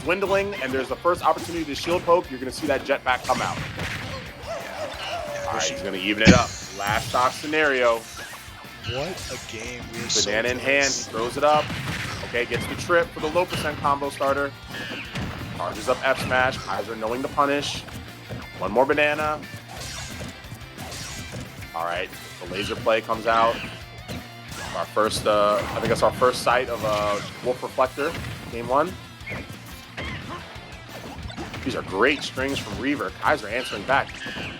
dwindling, and there's the first opportunity to shield poke. You're going to see that jetpack come out. All right, he's going to even it up. Last stock scenario. What a game. We're Banana in hand, he throws it up. Okay, gets the trip for the low percent combo starter. Charges up F smash. Kaiser knowing the punish. One more banana. All right, the laser play comes out. Our first, I think that's our first sight of Wolf Reflector, game one. These are great strings from Reaver. Kaiser answering back.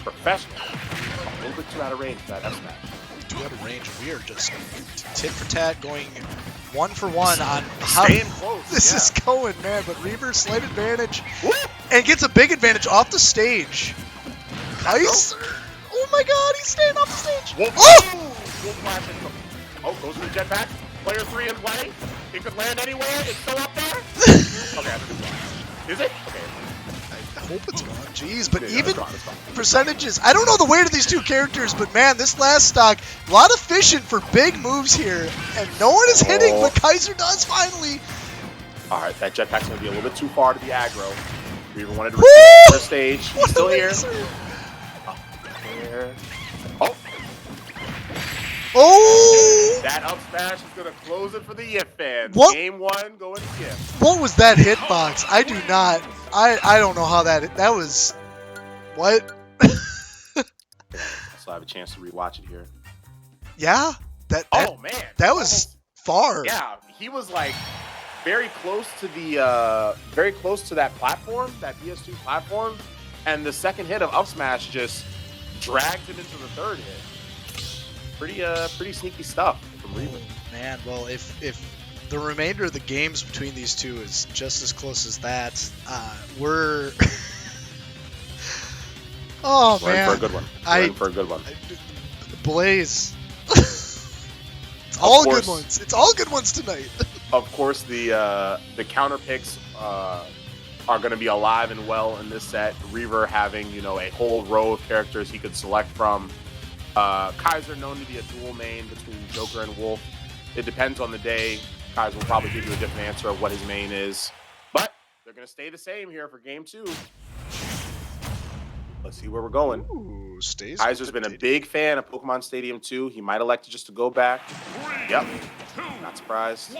Professional. A little bit too out of range for that F smash. Too out of range. We are just tit for tat, going 1 for 1 on how Staying close. this is going, man. But Reaver slight advantage and gets a big advantage off the stage. Kaiser. Oh my God, he's staying off the stage. Wolf. Oh! Wolf flash into Oh, goes to the jetpack. Player 3 in play. It could land anywhere. It's still up there. Okay, I think it's gone. Is it? Okay. I hope it's gone. Jeez, but Yeah, even it's gone, it's gone. percentages. I don't know the weight of these two characters, but man, this last stock, a lot of fishing for big moves here, and no one is hitting, but Kaiser does finally. All right, that jetpack's going to be a little bit too far to be aggro. We even wanted to Woo! return to the stage. He's What a still here. laser. There. Oh, Oh! that up smash is going to close it for the Yip fans. What? Game 1 going to Yip. What was that hitbox? I do not. I don't know how that was. What? So I have a chance to rewatch it here. Yeah. That Oh man, that was far. Yeah, he was like very close to that platform, that PS2 platform, and the second hit of up smash just dragged him into the third hit. Pretty sneaky stuff from Reaver. Man, well, if the remainder of the games between these two is just as close as that, we're. Oh We're in man, for a good one. We're in for a good one. Blaze. It's all course. good ones. It's all good ones tonight. Of course, the counter picks are going to be alive and well in this set. Reaver having a whole row of characters he could select from. Kaiser known to be a dual main between Joker and Wolf. It depends on the day. Kaiser will probably give you a different answer of what his main is. But they're going to stay the same here for game 2. Let's see where we're going. Ooh, stays. Kaiser's been a big fan of Pokemon Stadium 2. He might elect just to go back. Yep. Not surprised.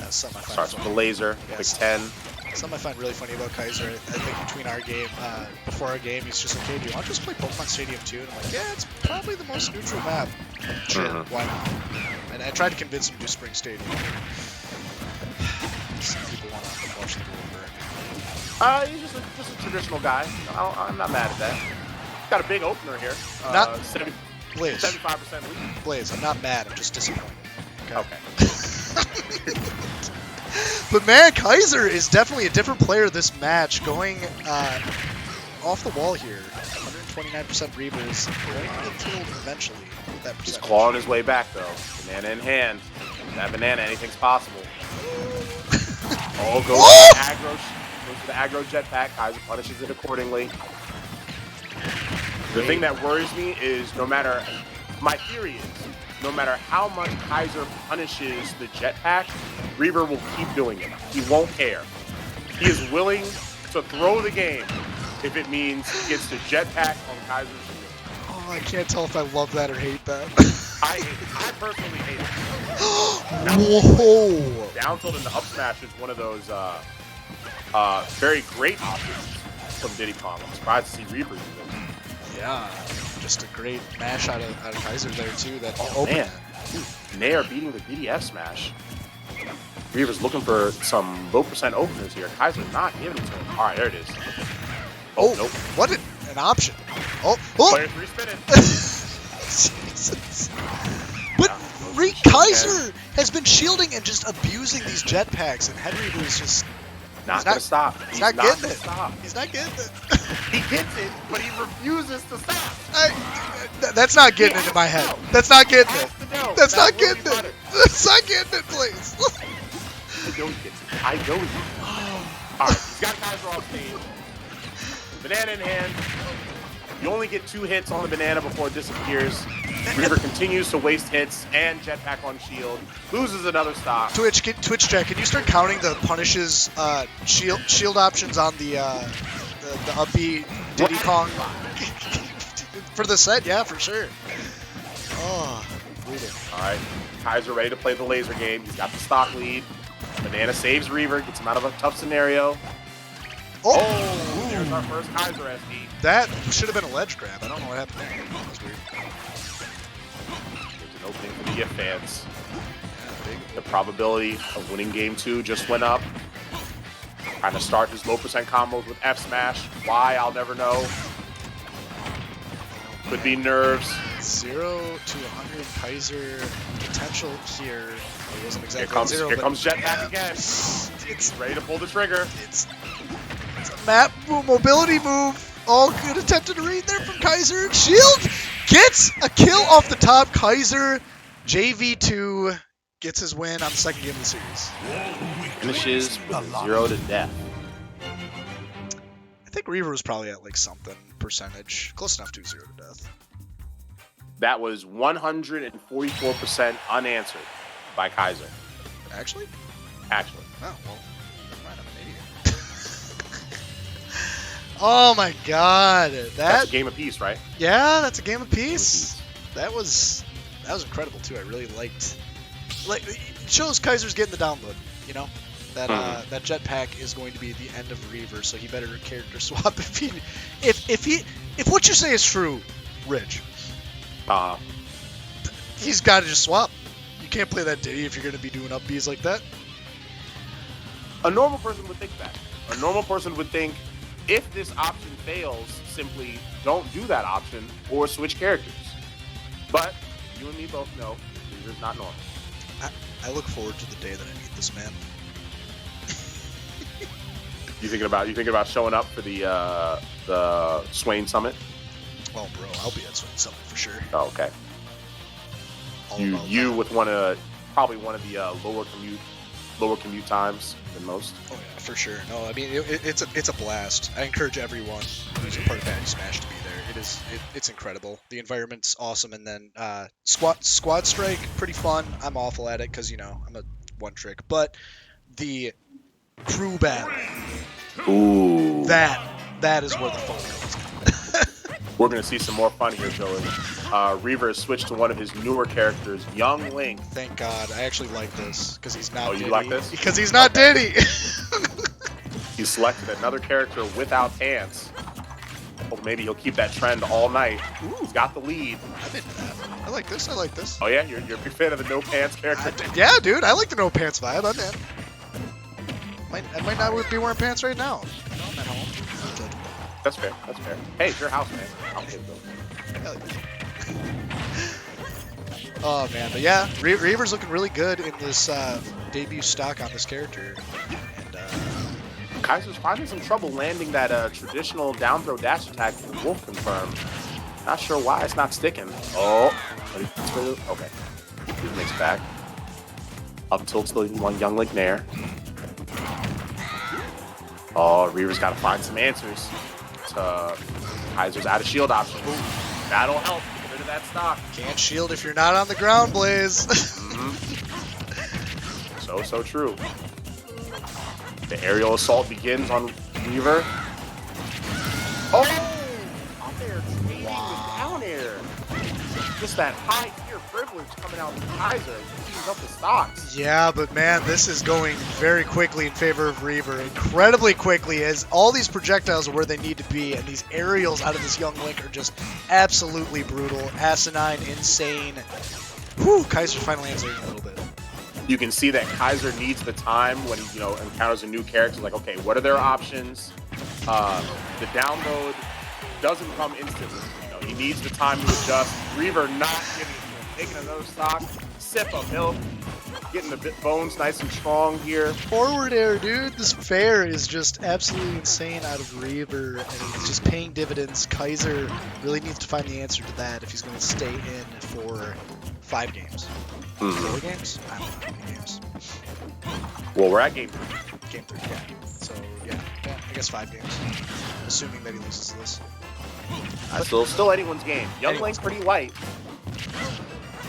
Some I find Starts with the funny. laser. Yes. Quick 10. Something I find really funny about Kaiser, I think between our game, before our game, he's just like, hey, do you want to just play Pokemon Stadium 2? And I'm like, yeah, it's probably the most neutral map. Sure, why not? And I tried to convince him to do Spring Stadium. Some people want to watch the over. He's just a traditional guy. I'm not mad at that. Got a big opener here. Not- 70, Blaze, 75% lead. Blaze, I'm not mad, I'm just disappointed. Okay. But man, Kaiser is definitely a different player this match, going off the wall here. 129% Reavers, going to get killed eventually with that He's percentage. clawing his way back, though. Banana in hand. That banana, anything's possible. Oh, goes to the aggro jetpack. Kaiser punishes it accordingly. The thing that worries me is my theory is, no matter how much Kaiser punishes the jetpack, Reaver will keep doing it. He won't care. He is willing to throw the game if it means he gets the jetpack on Kaiser's shield. Oh, I can't tell if I love that or hate that. I personally hate it. Whoa! Down tilt into up smash is one of those very great options from Diddy Kong. I'm surprised to see Reaver use it. Yeah, just a great mash out of Kaiser there too. That Oh opened. man, Nair beating the Diddy F smash. Reaver's looking for some low percent openers here. Kaiser not giving it to him. All right, there it is. Oh, Nope. what an option! Oh, Player 3 spinning. Jesus. But Kaiser has been shielding and just abusing these jetpacks, and Head Reaver is just Not gonna stop. He's not getting it. Stop. He's not getting it. He gets it, but he refuses to stop. That's not getting it in my head. That's not getting it. That's not getting it. Butter. That's not getting it, please. I know he gets it. I know he gets it. All right, he's got Kaiser off stage. Banana in hand. You only get 2 hits on the banana before it disappears. Reaver continues to waste hits and jetpack on shield. Loses another stock. Twitch chat, can you start counting the punishes shield options on the upbeat Diddy Kong for the set? Yeah, for sure. Oh, bleeding. All right, Kaiser ready to play the laser game. He's got the stock lead. Banana saves Reaver, gets him out of a tough scenario. Oh, there's our first Kaiser SD. That should have been a ledge grab. I don't know what happened there. That was weird. There's an opening for the If fans. The probability of winning game 2 just went up. Trying to start his low percent combos with F smash. Why, I'll never know. Could be nerves. 0 to 100 Kaiser potential here. It wasn't exactly here comes Jetpack again. It's ready to pull the trigger. It's a map mobility move. All good attempted to read there from Kaiser. Shield gets a kill off the top. Kaiser JV2 gets his win on the second game of the series. Finishes with 0 to death. I think Reaver was probably at like something percentage. Close enough to 0 to death. That was 144% unanswered by Kaiser. Actually? Actually. Oh, well, never mind, I'm an idiot. Oh my god. That's a game apiece, right? Yeah, that's a game apiece. That was incredible too. I really liked it shows Kaiser's getting the download, you know? That that jetpack is going to be the end of Reaver, so he better character swap if what you say is true, Ridge. He's got to just swap. You can't play that Diddy if you're going to be doing up Bs like that. A normal person would think that. A normal person would think, if this option fails, simply don't do that option or switch characters. But you and me both know Reaver's not normal. I look forward to the day that I meet this man. You thinking about showing up for the Swain Summit? Oh, bro, I'll be at Swain Summit for sure. Oh, okay. You with probably one of the lower commute times than most. Oh yeah, for sure. No, I mean it's a blast. I encourage everyone who's a part of Baddy Smash to be there. It's incredible. The environment's awesome, and then squad strike, pretty fun. I'm awful at it because I'm a one trick, but the crew battle, ooh, that is where the fun comes. We're gonna see some more fun here, Joey. Reaver has switched to one of his newer characters, Young Link. Thank God. I actually like this because he's not. Oh, Diddy. you like this? Because he's not Diddy. He selected another character without pants. Well, maybe he'll keep that trend all night. Ooh, he's got the lead. I'm into that. I like this. I like this. Oh yeah, you're a big fan of the no pants character. Yeah, dude. I like the no pants vibe. I'm in. I might not be wearing pants right now. I'm at home. That's fair. That's fair. Hey, it's your house, man. I'll take those. Oh man, but yeah, Reaver's looking really good in this debut stock on this character, and Kaiser's finding some trouble landing that traditional down throw dash attack with Wolf confirm. Not sure why it's not sticking. Oh, okay. He makes back. Up tilts the one Young Link Nair. Oh, Reaver's got to find some answers. Kaiser's out of shield option. That'll help get rid of that stock. Can't shield if you're not on the ground, Blaze. So true. The aerial assault begins on Reaver. Oh! Out there trading with down air. Just that high tier privilege coming out from Kaiser. He's up the stocks. Yeah, but man, this is going very quickly in favor of Reaver. Incredibly quickly, as all these projectiles are where they need to be, and these aerials out of this Young Link are just absolutely brutal, asinine, insane. Whew, Kaiser finally answering a little bit. You can see that Kaiser needs the time when he encounters a new character. Like, okay, what are their options? The download doesn't come instantly. He needs the time to adjust. Reaver not giving it to him. Taking another stock, sip of milk. getting the bones nice and strong here. Forward air, dude. This fair is just absolutely insane out of Reaver, and it's just paying dividends. Kaiser really needs to find the answer to that if he's going to stay in for 5 games. 4 games? I don't know how many games. Well, we're at game 3. Game 3, yeah. So, yeah, I guess 5 games. Assuming that he loses this. Still anyone's game. Young Link's pretty light.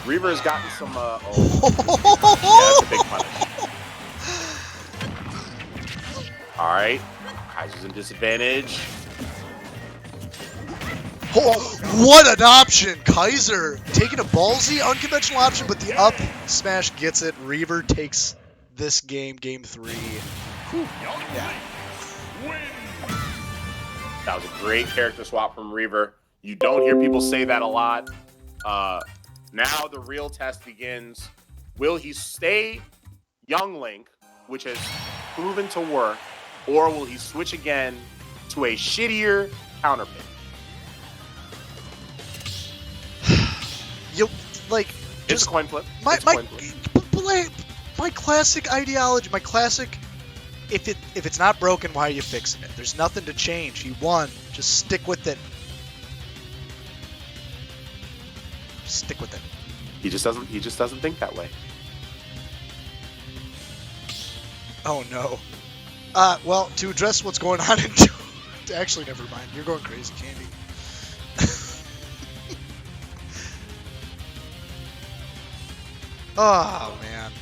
Reaver has gotten some, yeah, that's a big punish. All right, Kaiser's in disadvantage. Oh, what an option! Kaiser taking a ballsy, unconventional option, but the up smash gets it. Reaver takes this game, game 3. Whew. Yeah. That was a great character swap from Reaver. You don't hear people say that a lot. Now the real test begins. Will he stay Young Link, which has proven to work, or will he switch again to a shittier counter pick? You like It's just a coin flip. my classic ideology, my classic. If it's not broken, why are you fixing it? There's nothing to change. He won. Just stick with it. Stick with it. He just doesn't think that way. Oh no. Well, to address what's going on in actually, never mind. You're going crazy, Candy. Oh man.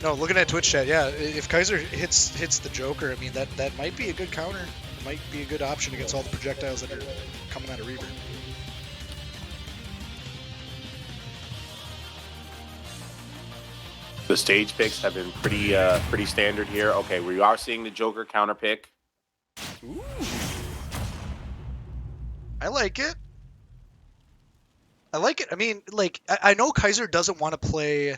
No, looking at Twitch chat, yeah. If Kaiser hits the Joker, I mean that might be a good counter. It might be a good option against all the projectiles that are coming out of Reaver. The stage picks have been pretty standard here. Okay, we are seeing the Joker counter pick. Ooh. I like it. I like it. I mean, like, I know Kaiser doesn't want to play.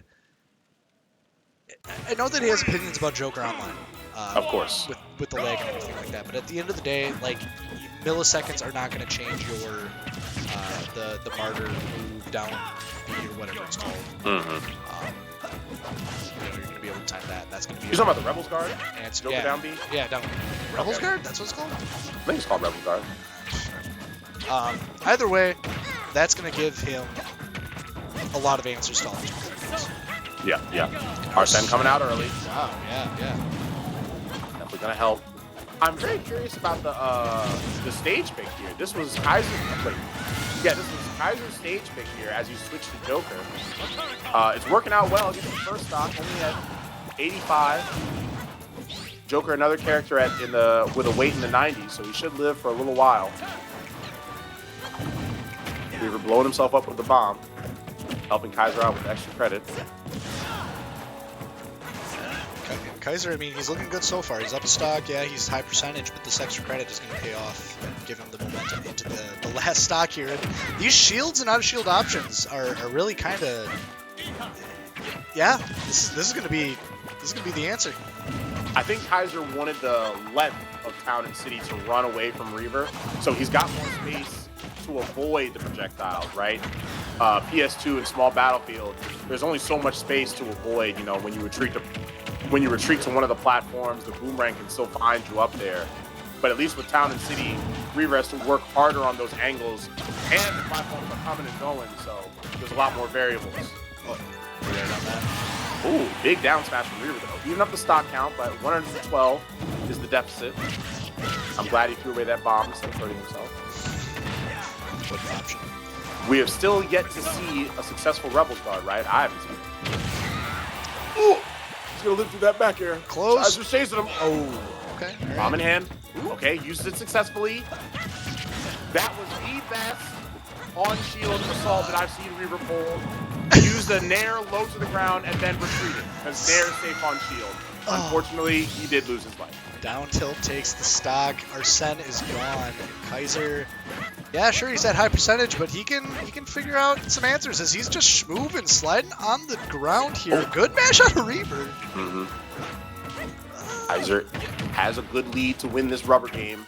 I know that he has opinions about Joker Online. Of course. With the lag and everything like that. But at the end of the day, like, milliseconds are not going to change your the martyr move down B or whatever it's called. Mm-hmm. You're going to be able to time that. That's going to be. You're talking about the Rebels Guard? And Joker yeah, down B? Yeah, down. Rebels Guard? That's what it's called? I think it's called Rebels Guard. Either way, that's going to give him a lot of answers to all these questions. Yeah. Arsene coming out early. Wow, yeah. Definitely going to help. I'm very curious about the stage pick here. This was Kaiser's. This was Kaiser's stage pick here as you switch to Joker. It's working out well. Getting the first stock only at 85. Joker, another character with a weight in the 90s, so he should live for a little while. Weaver blowing himself up with the bomb, helping Kaiser out with extra credit. Kaiser, I mean, he's looking good so far. He's up a stock, yeah, he's high percentage, but this extra credit is going to pay off and give him the momentum into the last stock here. And these shields and out-of-shield options are really kind of, yeah, this is going to be the answer. I think Kaiser wanted the length of Town and City to run away from Reaver, so he's got more space to avoid the projectiles, right? PS2 and small battlefield, there's only so much space to avoid. You know, when you retreat to one of the platforms, the boomerang can still find you up there. But at least with Town and City, Reaver has to work harder on those angles, and the platforms are coming and going, so there's a lot more variables. Oh, we're there on that. Ooh, big down smash from Reaver though. Even up the stock count, but 112 is the deficit. I'm glad he threw away that bomb instead of hurting himself. Option. We have still yet to see a successful Rebels Guard, right? I haven't seen it. Ooh! He's gonna live through that back air. Close. Kaiser's chasing him. Oh, okay. Right. Bomb in hand. Ooh, okay, uses it successfully. That was the best on-shield assault that I've seen Reaver pull. Used a Nair low to the ground and then retreated, because Nair is safe on shield. Unfortunately, he did lose his life. Down tilt takes the stock. Arsene is gone. Kaiser, yeah, sure, he's at high percentage, but he can figure out some answers as he's just moving, sliding on the ground here. Oh. Good mash out of Reaver. Mm-hmm. Kaiser has a good lead to win this rubber game,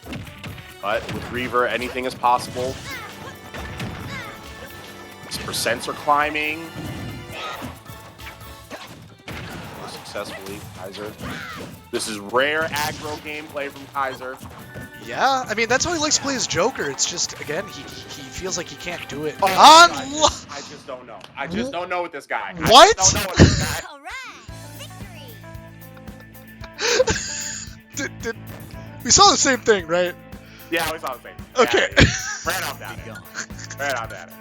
but with Reaver, anything is possible. His percents are climbing. successfully. Kaiser. This is rare aggro gameplay from Kaiser. Yeah, I mean, that's why he likes to play as Joker. It's just, again, he feels like he can't do it. Oh, I just don't know. I just don't know with this guy. What? I just don't know with this guy. All right, victory. We saw the same thing, right? Yeah, we saw the same. Okay. Yeah, ran off down there. Ran off down there.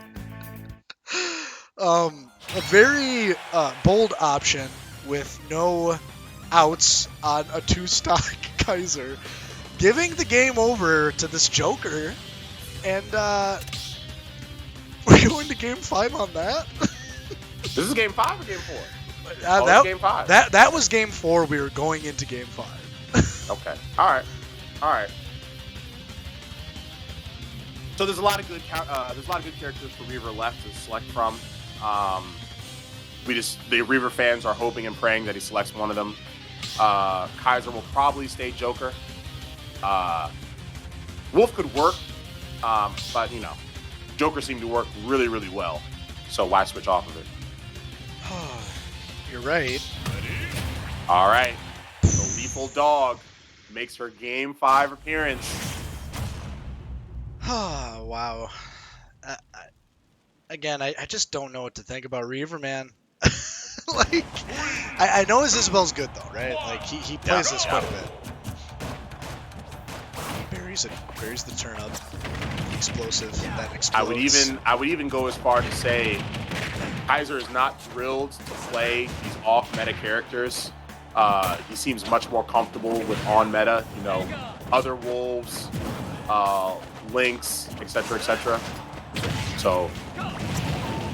A very bold option with no outs on a 2-stock Kaiser, giving the game over to this Joker, and we're going to Game 5 on that. This is Game 5 or Game 4? That, Game 5. That was Game 4. We were going into Game 5. Okay. All right. So there's a lot of good characters for Reaver left to select from. The Reaver fans are hoping and praying that he selects one of them. Kaiser will probably stay Joker. Wolf could work, but you know, Joker seemed to work really, really well. So why switch off of it? You're right. All right. The Lethal Dog makes her Game 5 appearance. Oh, wow. Again, I just don't know what to think about Reaver, man. Like, I know his Isabel's good, though, right? Like, he plays this quite a bit. He buries it. Buries the turn up. The explosive. That explodes. I would even go as far to say Kaiser is not thrilled to play these off-meta characters. He seems much more comfortable with on-meta, you know, other wolves, Lynx, etc., etc. So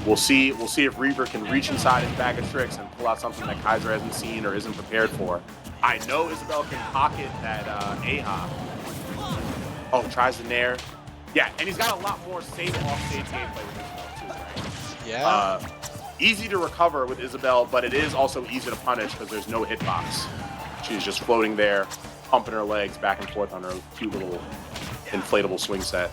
we'll see if Reaver can reach inside his bag of tricks and pull out something that Kaiser hasn't seen or isn't prepared for. I know Isabel can pocket that AHA. Oh, tries the nair. Yeah, and he's got a lot more safe off-stage gameplay with Isabel too, right? Yeah. Easy to recover with Isabel, but it is also easy to punish because there's no hitbox. She's just floating there, pumping her legs back and forth on her cute little inflatable swing set.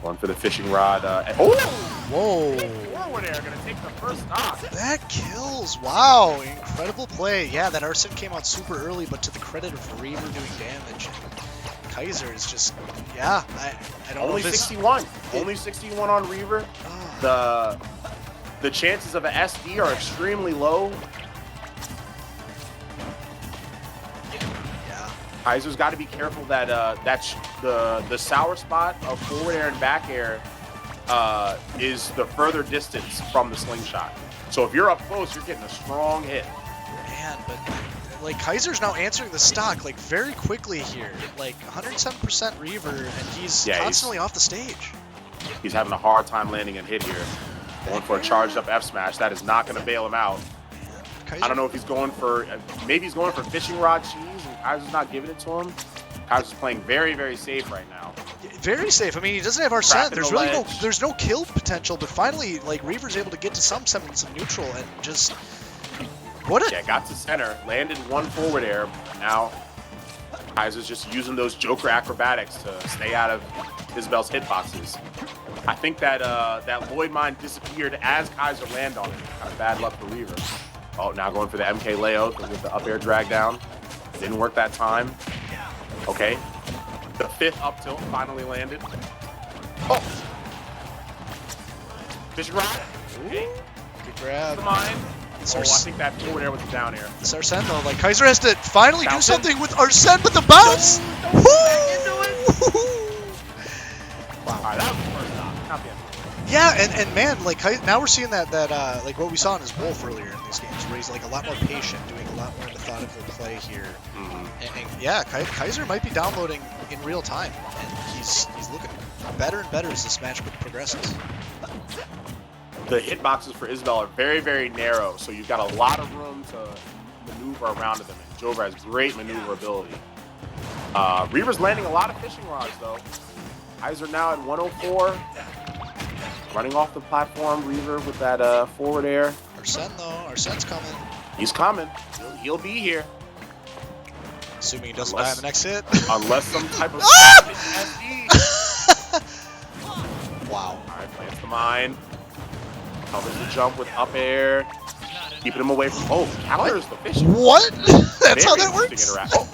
Going for the fishing rod. Whoa. Forward air, gonna take the first stop. That kills. Wow. Incredible play. Yeah, that Arsene came out super early, but to the credit of Reaver doing damage. Kaiser is just, yeah, I don't know. Only 61. Only 61 on Reaver. The chances of an SD are extremely low. Yeah. Kaiser's got to be careful that that's the sour spot of forward air and back air is the further distance from the slingshot. So if you're up close, you're getting a strong hit. Man, but like Kaiser's now answering the stock like very quickly here. Like 107% Reaver, and he's constantly off the stage. He's having a hard time landing a hit here. Going for a charged up F smash. That is not going to bail him out. Kaiser, I don't know if he's going for, maybe he's going for fishing rod cheese and Kaiser's not giving it to him. Kaiser's playing very, very safe right now. very safe. I mean, he doesn't have Arsene. There's really ledge. there's no kill potential, but finally, like, Reaver's able to get to some semblance of neutral and just, got to center, landed one forward air. Now, Kaiser's just using those Joker acrobatics to stay out of Isabel's hitboxes. I think that that Lloyd Mine disappeared as Kaiser landed on it. Kind of bad luck for Reaver. Oh, now going for the MK layout with the up air drag down. Didn't work that time. Okay. The fifth up tilt finally landed. Oh! Fishing rod. Okay. good grab. Mine. Oh, I think that forward air was a down air. It's Arsene though. Like, Kaiser has to finally do Bounce something with Arsene with the bounce. Woo! Wow. All right, that was the first stop. Not the end. Yeah, and man, like, now we're seeing that like what we saw in his Wolf earlier in these games, where he's like a lot more patient, doing a lot more methodical play here. And yeah, Kaiser might be downloading in real time, and he's looking better and better as this match progresses. The hitboxes for Isabel are very, very narrow, so you've got a lot of room to maneuver around them, and Jover has great maneuverability. Reaver's landing a lot of fishing rods, though. Kaiser now at 104. Running off the platform, Reaver with that forward air. Arsene, though. Arsene's coming. He's coming. He'll be here. Assuming he doesn't die on the next hit. Unless some type of SD. Wow. All right, plants the mine. Covers the jump with up air. Keeping him away from. Oh, counters the fishing. What? That's how Very that interesting works? Oh,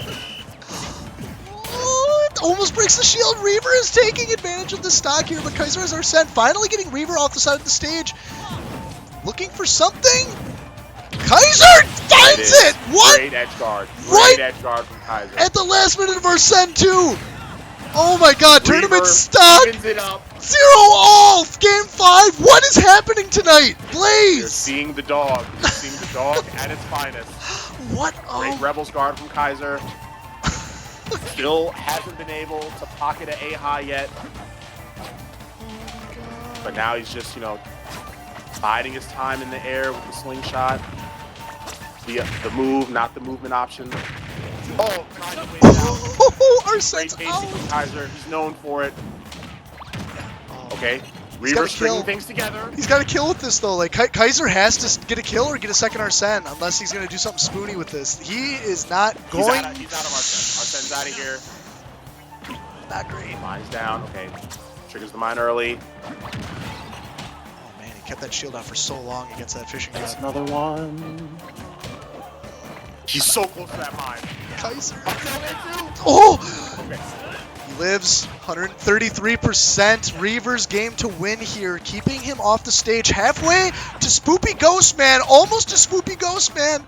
What? Almost breaks the shield. Reaver is taking advantage of the stock here, but Kaiser has Arsene finally getting Reaver off the side of the stage. Looking for something. Kaiser finds it! What? Great edge guard. Right. Great edge guard from Kaiser. At the last minute of Arsene too. Oh my god, Reaver tournament stock! evens it up. 0-all! Game 5! What is happening tonight? You're Blaze! seeing the dog. You're seeing the dog at its finest. What? Great Oh, Rebels guard from Kaiser. Still hasn't been able to pocket an A-high yet. But now he's just, biding his time in the air with the slingshot. The move, not the movement option. Oh, trying to wait it out. Great Arsene's pacing out! from Kaiser. He's known for it. Okay. got Reaver a stringing kill. things together. He's got to kill with this though. Like Kaiser has to get a kill or get a second Arsene, unless he's gonna do something spoony with this. He is not He's going. out of Arsene's out of here. Not great. Mine's down. Okay. Triggers the mine early. Oh man, he kept that shield out for so long against that fishing That's rod. another one. He's so close to that mine. Kaiser. Okay. Oh! He lives 133%. Reaver's game to win here, keeping him off the stage halfway to Spoopy Ghost Man, almost to Spoopy Ghost Man.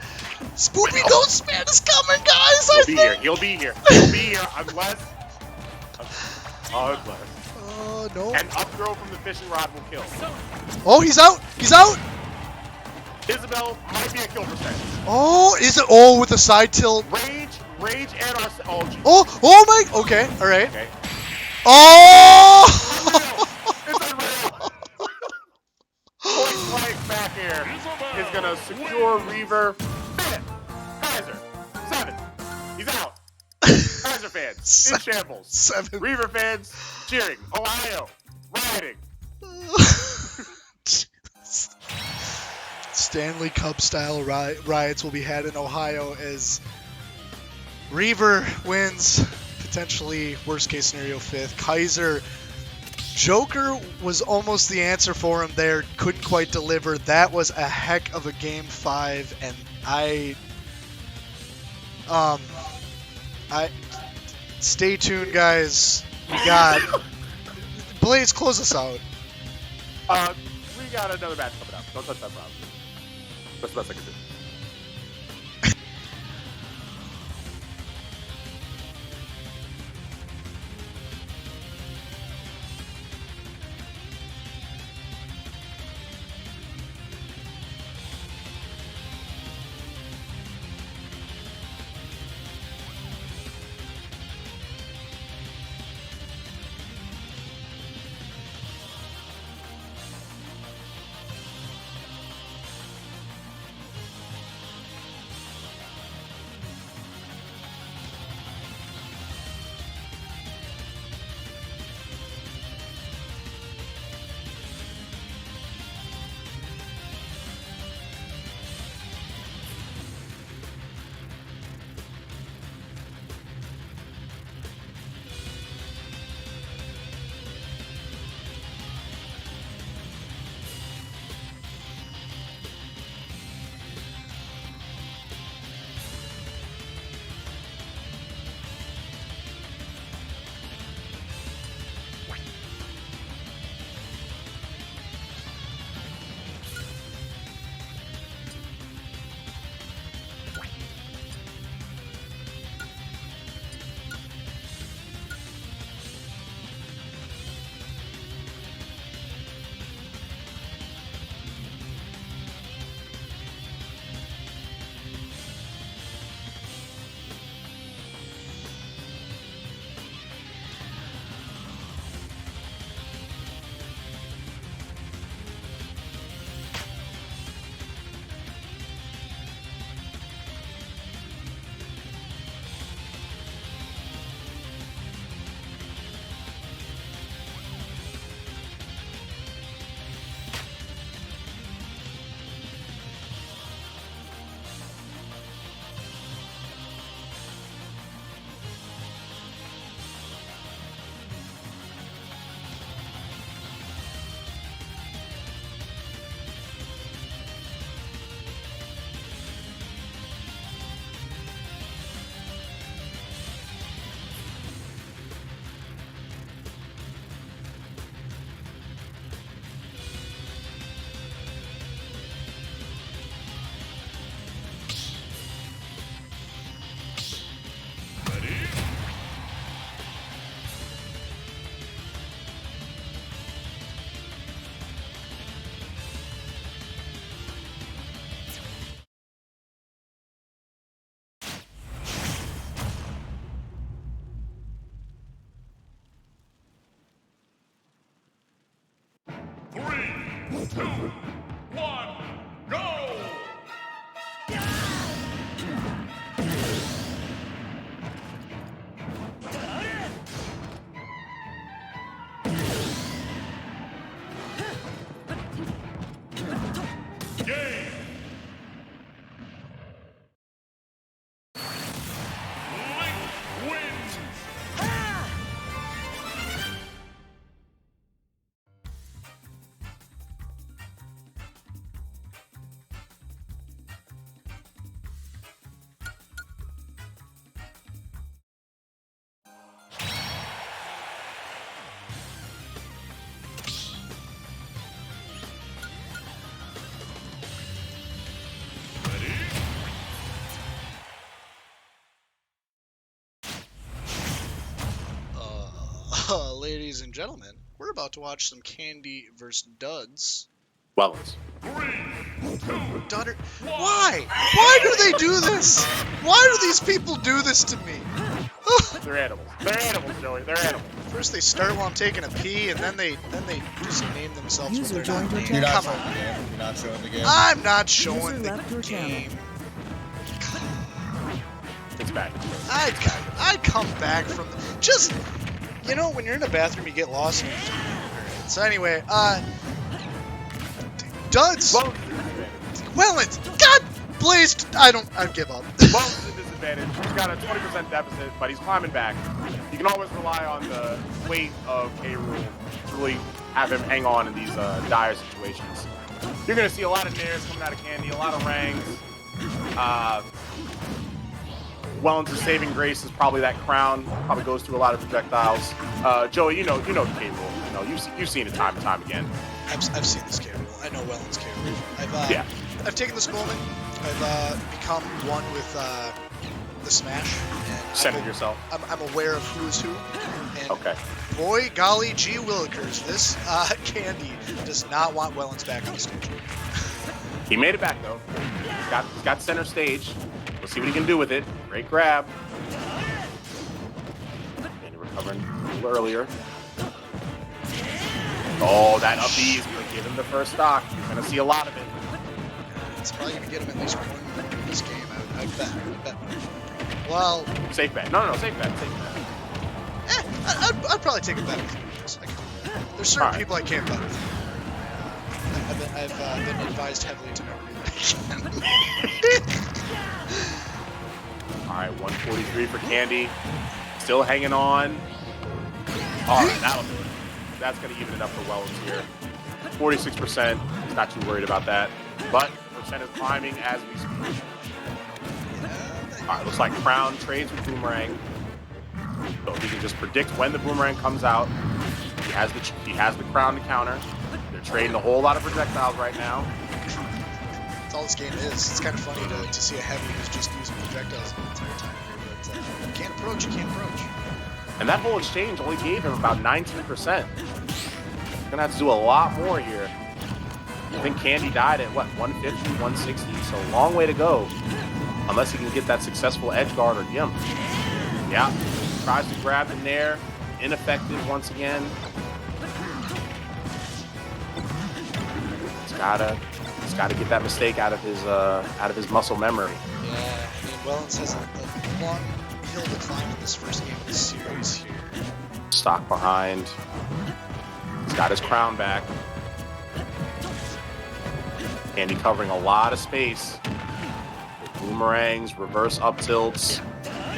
Spoopy Ghost Man is coming, guys. He'll be here. He'll be here. He'll be here unless. Unless. No. An up throw from the fishing rod will kill. Oh, he's out. He's out. Isabel might be a kill percentage. Oh, is it? Oh, with a side tilt. Rage, and our. Oh, geez. Oh my. Okay, all right. Okay. Oh! It's unreal. Point blank back air is gonna secure Reaver. Fifth. Kaiser. 7. He's out. Kaiser fans in shambles. 7. Reaver fans cheering. Ohio rioting. Stanley Cup style riots will be had in Ohio as Reaver wins, potentially worst case scenario 5th. Kaiser, Joker was almost the answer for him there, couldn't quite deliver. That was a heck of a game 5, and I stay tuned, guys. We got Blaze, close us out. We got another match coming up. Don't touch that, Rob. That's the best I can do. Ladies and gentlemen, we're about to watch some Candy versus Duds. Wellens. Dudder, why? Why do they do this? Why do these people do this to me? They're animals. They're animals, Joey. They're animals. First they start while I'm taking a pee, and then they just name themselves User what they're not joined your named. You're not Come showing on. the game. You're not showing the game. I'm not showing User the left your channel. game. It's bad. I'd come back from just, you know, when you're in the bathroom, you get lost. So anyway, Duds. Wellens. God, blazed. I'd give up. Wellens is a disadvantage. He's got a 20% deficit, but he's climbing back. You can always rely on the weight of K. Rool to really have him hang on in these dire situations. You're going to see a lot of nairs coming out of Candy, a lot of rangs. Wellens' saving grace is probably that crown. Probably goes through a lot of projectiles. Joey, you know K. Rool. You know, you've seen it time and time again. I've seen this K. Rool. I know Wellens K. Rool. I've taken this moment. I've become one with the Smash. And Centered yourself. I'm aware of who's who. And Okay. boy, golly, gee willikers, this Candy does not want Wellens back on the stage. He made it back, though. He's got center stage. Let's see what he can do with it. Great grab. And recovering a little earlier. Oh, that up B is going to give him the first stock. You're going to see a lot of it. It's probably going to get him at least one in this game, I bet. Well, Safe bet. No, safe bet. Safe bet. I'd probably take a bet with you. There's certain Alright. people I can't bet with. I've been advised heavily to never do that. All right, 143 for Candy. Still hanging on. All right, that'll do it. That's going to even it up for Wellens here. 46%. He's not too worried about that. But percent is climbing as we speak. All right, looks like Crown trades with Boomerang. So if he can just predict when the Boomerang comes out, he has the Crown to counter. They're trading a whole lot of projectiles right now. That's all this game is. It's kind of funny to see a heavy who's just using projectiles the entire time here, but you can't approach. And that whole exchange only gave him about 19%. Gonna have to do a lot more here. I think Candy died at what, 150, 160, so a long way to go. Unless he can get that successful edge guard or Gimp. Yeah, tries to grab in there. Ineffective once again. He's gotta get that mistake out of his muscle memory. Yeah, I mean, Wellens has a long hill to climb in this first game of the series here. Stock behind. He's got his crown back. Candy covering a lot of space. Boomerangs, reverse up tilts.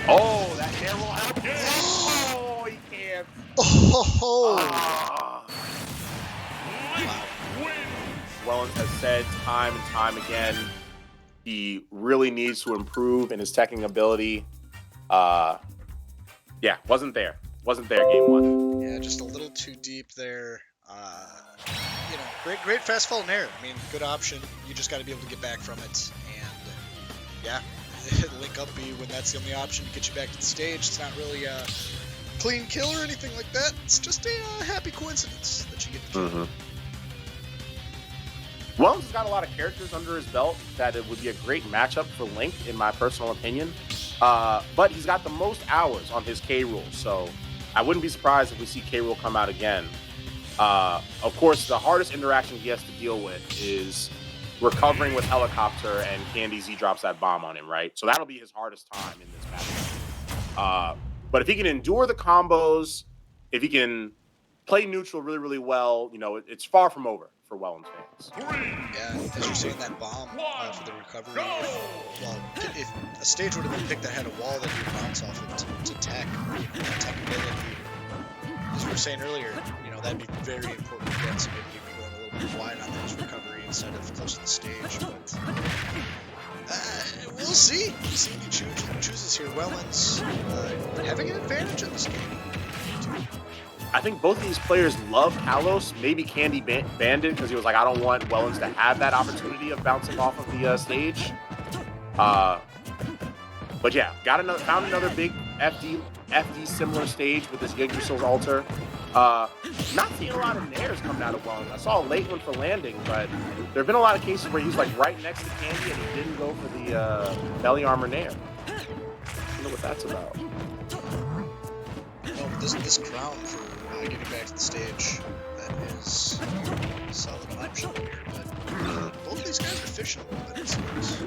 Oh, that air will help him. Oh, he can't. Oh, Ah. Wellens has said time and time again, he really needs to improve in his teching ability. Yeah, wasn't there game one. yeah, just a little too deep there. You know, great fast fall nair. I mean, good option. You just got to be able to get back from it. And yeah, link up B when that's the only option to get you back to the stage. It's not really a clean kill or anything like that. It's just a happy coincidence that you get the kill. Wellens has got a lot of characters under his belt that it would be a great matchup for Link, in my personal opinion. But he's got the most hours on his K. Rool, so I wouldn't be surprised if we see K. Rool come out again. Of course, the hardest interaction he has to deal with is recovering with Helicopter and Candy Z drops that bomb on him, right? So that'll be his hardest time in this matchup. But if he can endure the combos, if he can play neutral really, really well, you know, it's far from over for Wellens fans. Yeah, as you're saying, that bomb for the recovery. If a stage would have been picked that had a wall that you could bounce off of to tech ability, as we were saying earlier, you know, that'd be very important to get, so maybe you can go a little bit wide on those recovery instead of close to the stage. But we'll see. We'll see if he chooses here. Wellens having an advantage in this game. I think both of these players love Kalos. Maybe Candy banned it because he was like, I don't want Wellens to have that opportunity of bouncing off of the stage. But yeah, found another big FD similar stage with this Yggdrasil's altar. Not seeing a lot of nairs coming out of Wellens. I saw a late one for landing, but there have been a lot of cases where he's like right next to Candy and he didn't go for the belly armor nair. I don't know what that's about. Oh, but this crown for getting back to the stage, that is a solid option here. But both of these guys are fishing a little bit, it seems.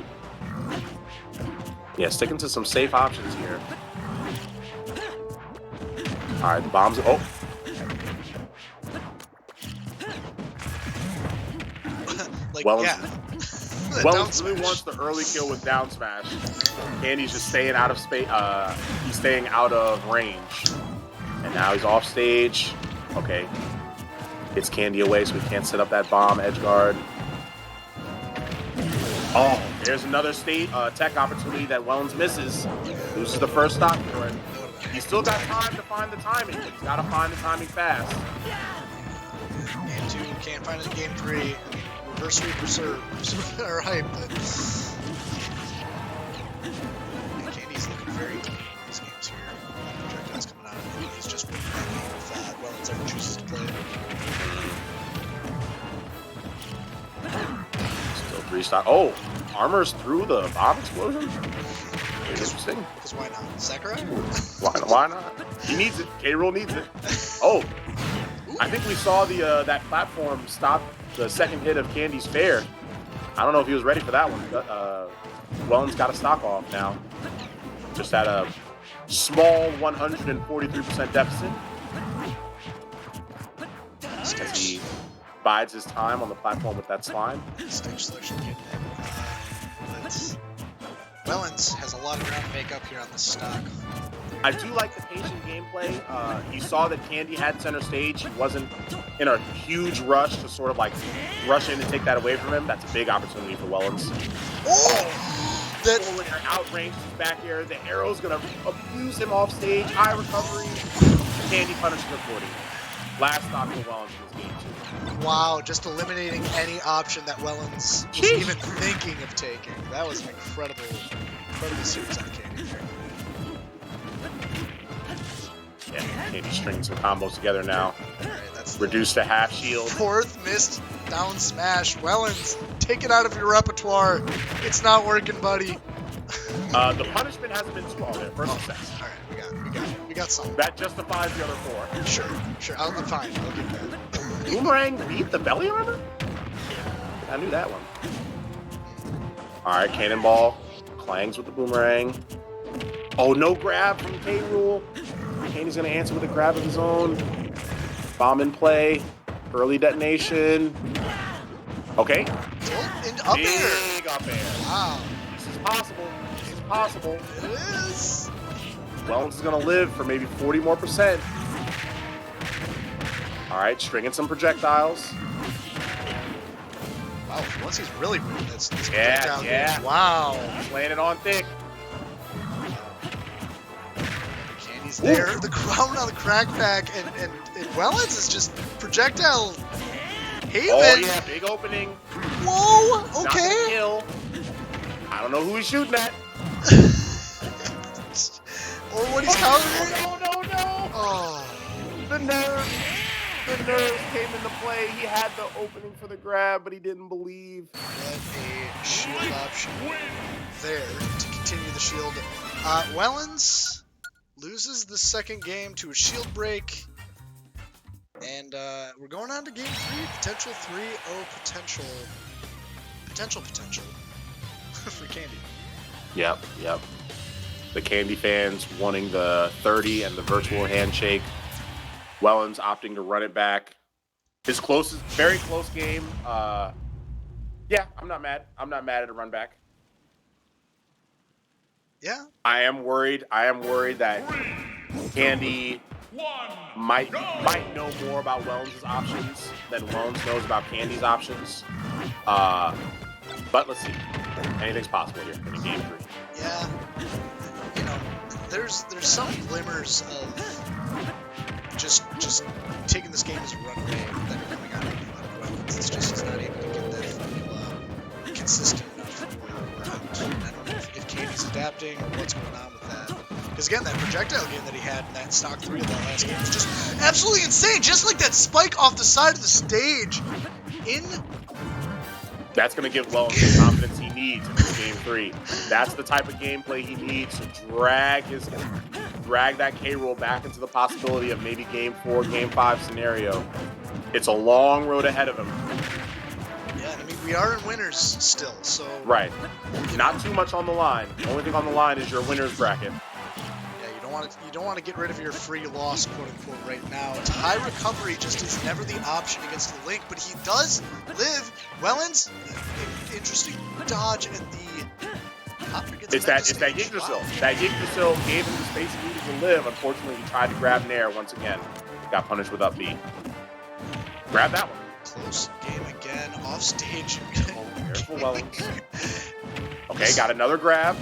Yeah, sticking to some safe options here. All right, the bombs. Oh. Like, Wellens, yeah. Wellens really wants the early kill with down smash. Candy's just staying out of space. He's staying out of range. And now he's off stage. Okay. Gets Candy away so he can't set up that bomb edge guard. Oh, there's another tech opportunity that Wellens misses. Loses the first stock for it. He's still got time to find the timing, but he's got to find the timing fast. Game 2, can't find it in game 3. I mean, reverse sweep reserve. Alright, but Candy's looking very good in these games here. Projectiles coming out of it. He's just working that game if Wellens ever chooses to play it. Still 3 stock. Oh, armor's through the bomb explosion? Interesting. Because why not? Sakurai? Why not? He needs it. K-Rool needs it. Oh, I think we saw the that platform stop the second hit of Candy's fair. I don't know if he was ready for that one. Wellens got a stock off now. Just at a small 143% deficit. As he bides his time on the platform with that slime. Stage selection getting it. But Wellens has a lot of ground to make up here on this stock. I do like the patient gameplay. You saw that Candy had center stage. He wasn't in a huge rush to sort of like rush in and take that away from him. That's a big opportunity for Wellens. Oh! That When you're outrange his back air, the arrow's gonna abuse him off stage. High recovery. Candy punishes him 40. Last stock for Wellens in this game too. wow, just eliminating any option that Wellens was even thinking of taking. That was an incredible series on Candy there. Yeah, Candy's stringing some combos together now. Alright, that's Reduced to half shield. fourth missed down smash. Wellens, take it out of your repertoire. It's not working, buddy. The punishment hasn't been too all there. First success. Alright, we got something. That justifies the other 4. Sure. I'm fine. I'll give that. Boomerang beat the belly armor? I knew that one. Alright, Cannonball. Clangs with the boomerang. Oh, no grab from K-Rool. Candy's gonna answer with a grab of his own. Bomb in play. Early detonation. Okay. And up air. Big up air. Wow. This is possible. This is possible. It is. Wellens is gonna live for maybe 40 more %. Alright, stringing some projectiles. Wow, once he's really moved, that's Yeah. damage. Wow. Laying it on thick. Candy's there. The crown on the crack pack, and Wellens is just projectile haven. Oh yeah, big opening. Whoa, Not okay. gonna kill. I don't know who he's shooting at. Or what he's countering. No. Oh. The nerves came into play. He had the opening for the grab, but he didn't believe. What a shield option there to continue the shield. Wellens loses the second game to a shield break. And we're going on to game 3. Potential 3-0 potential for Candy. Yep. The Candy fans wanting the 30 and the virtual handshake. Wellens opting to run it back. His very close game. Yeah, I'm not mad. I'm not mad at a run back. Yeah. I am worried that Candy might know more about Wellens' options than Wellens knows about Candy's options. But let's see. Anything's possible here in game 3. Yeah. You know, there's some glimmers of just taking this game as a runway that are coming out of Wellens. It's just he's not able to get that formula consistent enough where we're out. And I don't know if Candy's adapting or what's going on with that. Because again, that projectile game that he had in that stock 3 of that last game was just absolutely insane. Just like that spike off the side of the stage. That's going to give Wellens the confidence he needs in this game 3. That's the type of gameplay he needs to drag that K-Rool back into the possibility of maybe game 4, game 5 scenario. It's a long road ahead of him. Yeah, I mean, we are in winners still, so... Right. Not too much on the line. The only thing on the line is your winner's bracket. Yeah, you don't want to get rid of your free loss, quote-unquote, right now. High recovery just is never the option against the Link, but he does live. Wellens, interesting dodge, and the... It's that Yggdrasil. That Yggdrasil gave him the space he needed to live. Unfortunately, he tried to grab Nair once again. Got punished with up B. Grab that one. Close game again, off stage. Oh, careful, Wellens. Okay, got another grab.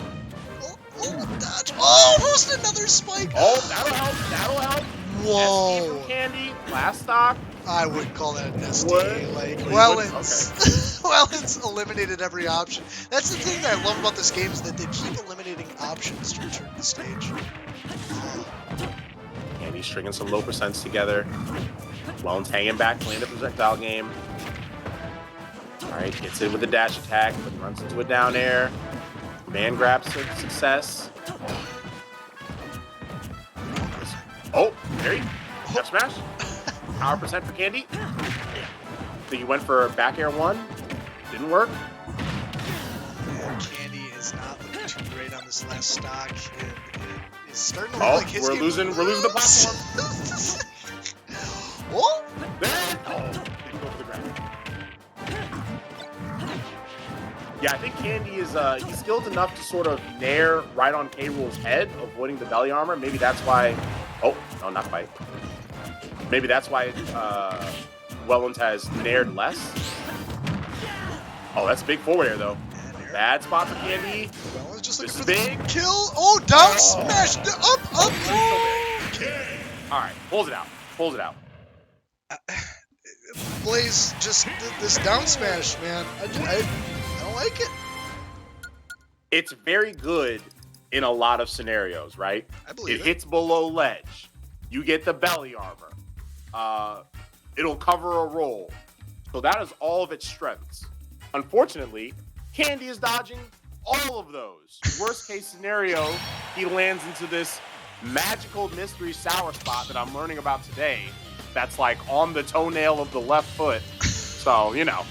Oh, dodge. Oh, almost another spike. Oh, that'll help. That'll help. Whoa. SD from Candy. Last stock. I wouldn't call that an SD. What? Like, You Wellens. wouldn't? Wellens eliminated every option. That's the thing that I love about this game is that they keep eliminating options to return to the stage. And he's stringing some low percents together. Wellens hanging back, playing the projectile game. All right, gets in with the dash attack, but runs into a down air. Man grabs success. Oh, there you go. F smash. Power percent for Candy. So you went for back air 1. Didn't work. Yeah, Candy is not looking too great on this last stock. It's starting to look like his we're game losing the platform. Oh! There. Oh, didn't go for the grab. Yeah, I think Candy is he's skilled enough to sort of nair right on K-Rool's head, avoiding the belly armor. Maybe that's why. Oh, no, not quite. Maybe that's why Wellens has nared less. Oh, that's a big forward air though. Bad spot for Candy. Wellens just looking This for big. the kill. Oh, down smash. Up. Okay. All right, pulls it out. Pulls it out. Blaze, just this down smash, man. I don't like it. It's very good in a lot of scenarios, right? I believe It it. hits below ledge. You get the belly armor. It'll cover a roll. So that is all of its strengths. Unfortunately, Candy is dodging all of those. Worst case scenario, he lands into this magical mystery sour spot that I'm learning about today. That's like on the toenail of the left foot. So, you know.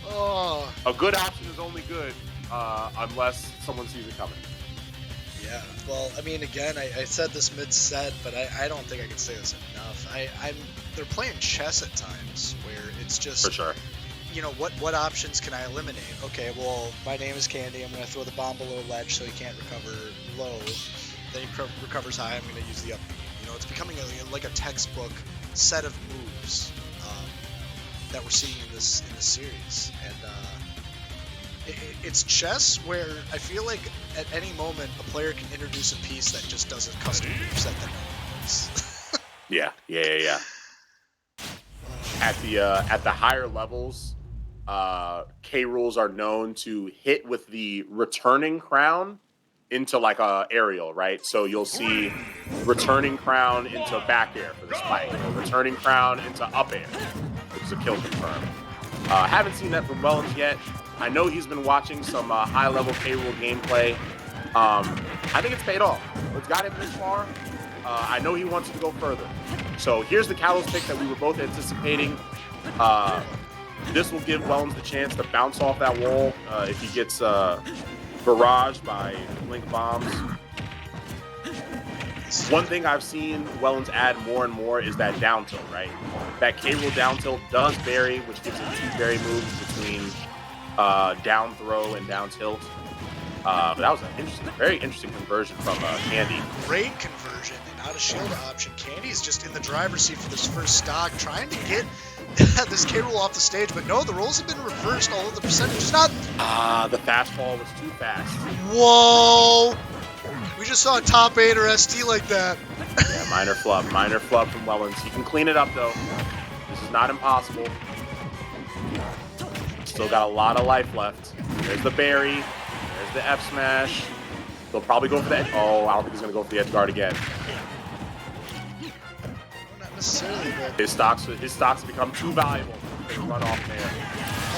Oh. A good option is only good unless someone sees it coming. Yeah. Well, I mean, again, I said this mid-set, but I don't think I can say this enough. They're playing chess at times where it's just For sure. You know, what options can I eliminate? Okay, well, my name is Candy. I'm going to throw the bomb below ledge so he can't recover low. Then he recovers high. I'm going to use the up. You know, it's becoming like a textbook set of moves that we're seeing in this series, and it's chess where I feel like at any moment a player can introduce a piece that just does a custom move set that no one knows. Yeah. At the higher levels, K-Rools are known to hit with the returning crown into like a aerial, right? So you'll see returning crown into back air for the spike, or returning crown into up air, which is a kill confirm. Haven't seen that from Wellens yet. I know he's been watching some high-level K-Rool gameplay. I think it's paid off. It's got him this far. I know he wants to go further. So here's the Kalos pick that we were both anticipating. This will give Wellens the chance to bounce off that wall if he gets barraged by Link bombs. One thing I've seen Wellens add more and more is that down tilt, right? That K-Rool down tilt does vary, which gives him 2 berry moves between down throw and down tilt. But that was an very interesting conversion from Candy. Great conversion and not a shield option. Candy's just in the driver's seat for this first stock, trying to get this K-Rool off the stage, but no, the rolls have been reversed, although the percentage is not... The fastball was too fast. Whoa! We just saw a top 8 or SD like that. Yeah, minor flub from Wellens. He can clean it up, though. This is not impossible. Still got a lot of life left. There's the berry. There's There's the F smash. They'll probably go for the edge. Oh, I don't think he's going to go for the edge guard again. Not necessarily, but... His stocks become too valuable to run off there.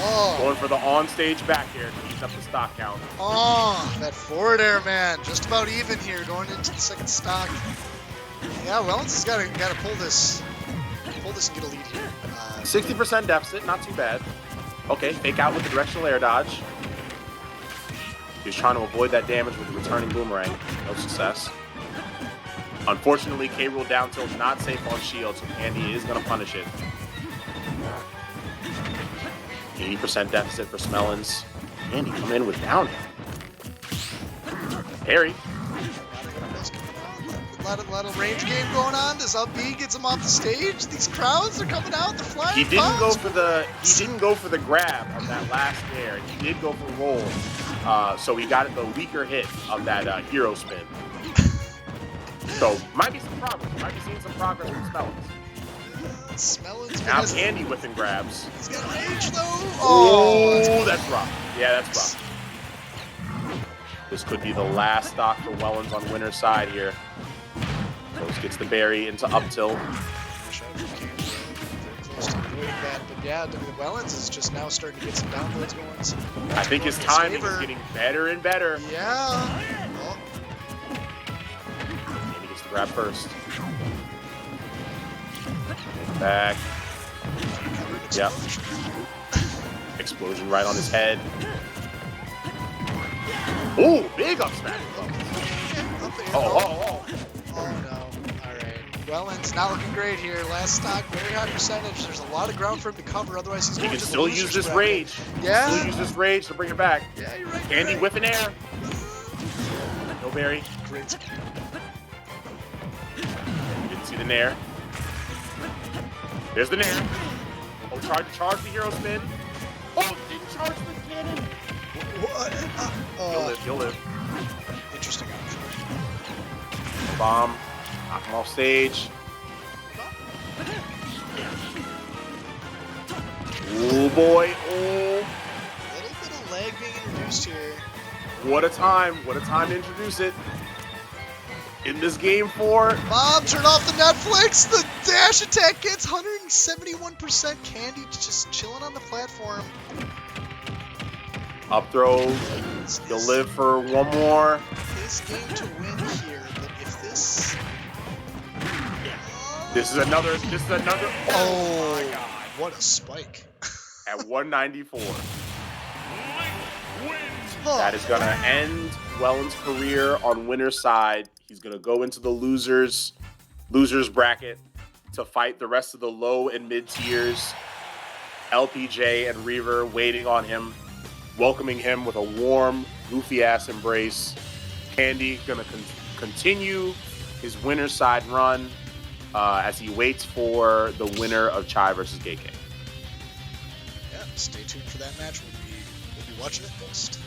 Oh, Going for the on-stage back air to ease up the stock count. oh, that forward air, man. Just about even here going into the second stock. Yeah, Wellens has got to pull this and get a lead here. 60% deficit, not too bad. Okay, fake out with the directional air dodge. He's trying to avoid that damage with the returning boomerang. No success. Unfortunately, K. Rool down tilt not safe on shield, so Candy is going to punish it. 80% deficit for Smellens. Candy come in with down air. Parry. A lot of range game going on. This up B gets him off the stage. These crowds are coming out. They're flying. He didn't bombs. go for the grab on that last air. He did go for roll. So he got the weaker hit of that hero spin. So might be some progress. Might be seeing some progress from Smellens. Smellens Now has- Candy whipping grabs. He's got range though. Oh, that's rough. Yeah, that's rough. This could be the last stock for Wellens on winner's side here. Rose gets the berry into up tilt. Close to avoiding that, but yeah, Wellens is just now starting to get some downloads going. Some I think his going in timing is favor. getting better and better. Yeah. Oh, Candy gets the grab first. Back. Yep. Explosion right on his head. Ooh, big up smash. Oh. Oh no. Alright. Wellens not looking great here. Last stock, very high percentage. There's a lot of ground for him to cover, otherwise he's He going can to still the use losers this bracket. rage. Yeah. Still use this rage to bring it back. Yeah, you're right. Candy you're right. whipping air. No berry. Great. Didn't see the nair. There's the nair. Oh, tried to charge the hero spin. Oh, didn't charge the cannon. What? He'll live. Interesting option. Bomb. Knock him off stage. Oh boy. Oh. A little bit of lag being introduced here. What a time. What a time to introduce it. In this game 4. Bob, turn off the Netflix. The dash attack gets 171%. Candy just chilling on the platform. Up throw. He'll live for one more. This game to win here, but if this... This is another. Oh, my God. What a spike. At 194. Huh. That is going to end Wellens' career on winner's side. He's going to go into the losers bracket to fight the rest of the low and mid tiers. LPJ and Reaver waiting on him, welcoming him with a warm, goofy-ass embrace. Candy going to continue his winner's side run as he waits for the winner of Chai versus Gay King. Yeah, stay tuned for that match. We'll be watching it post.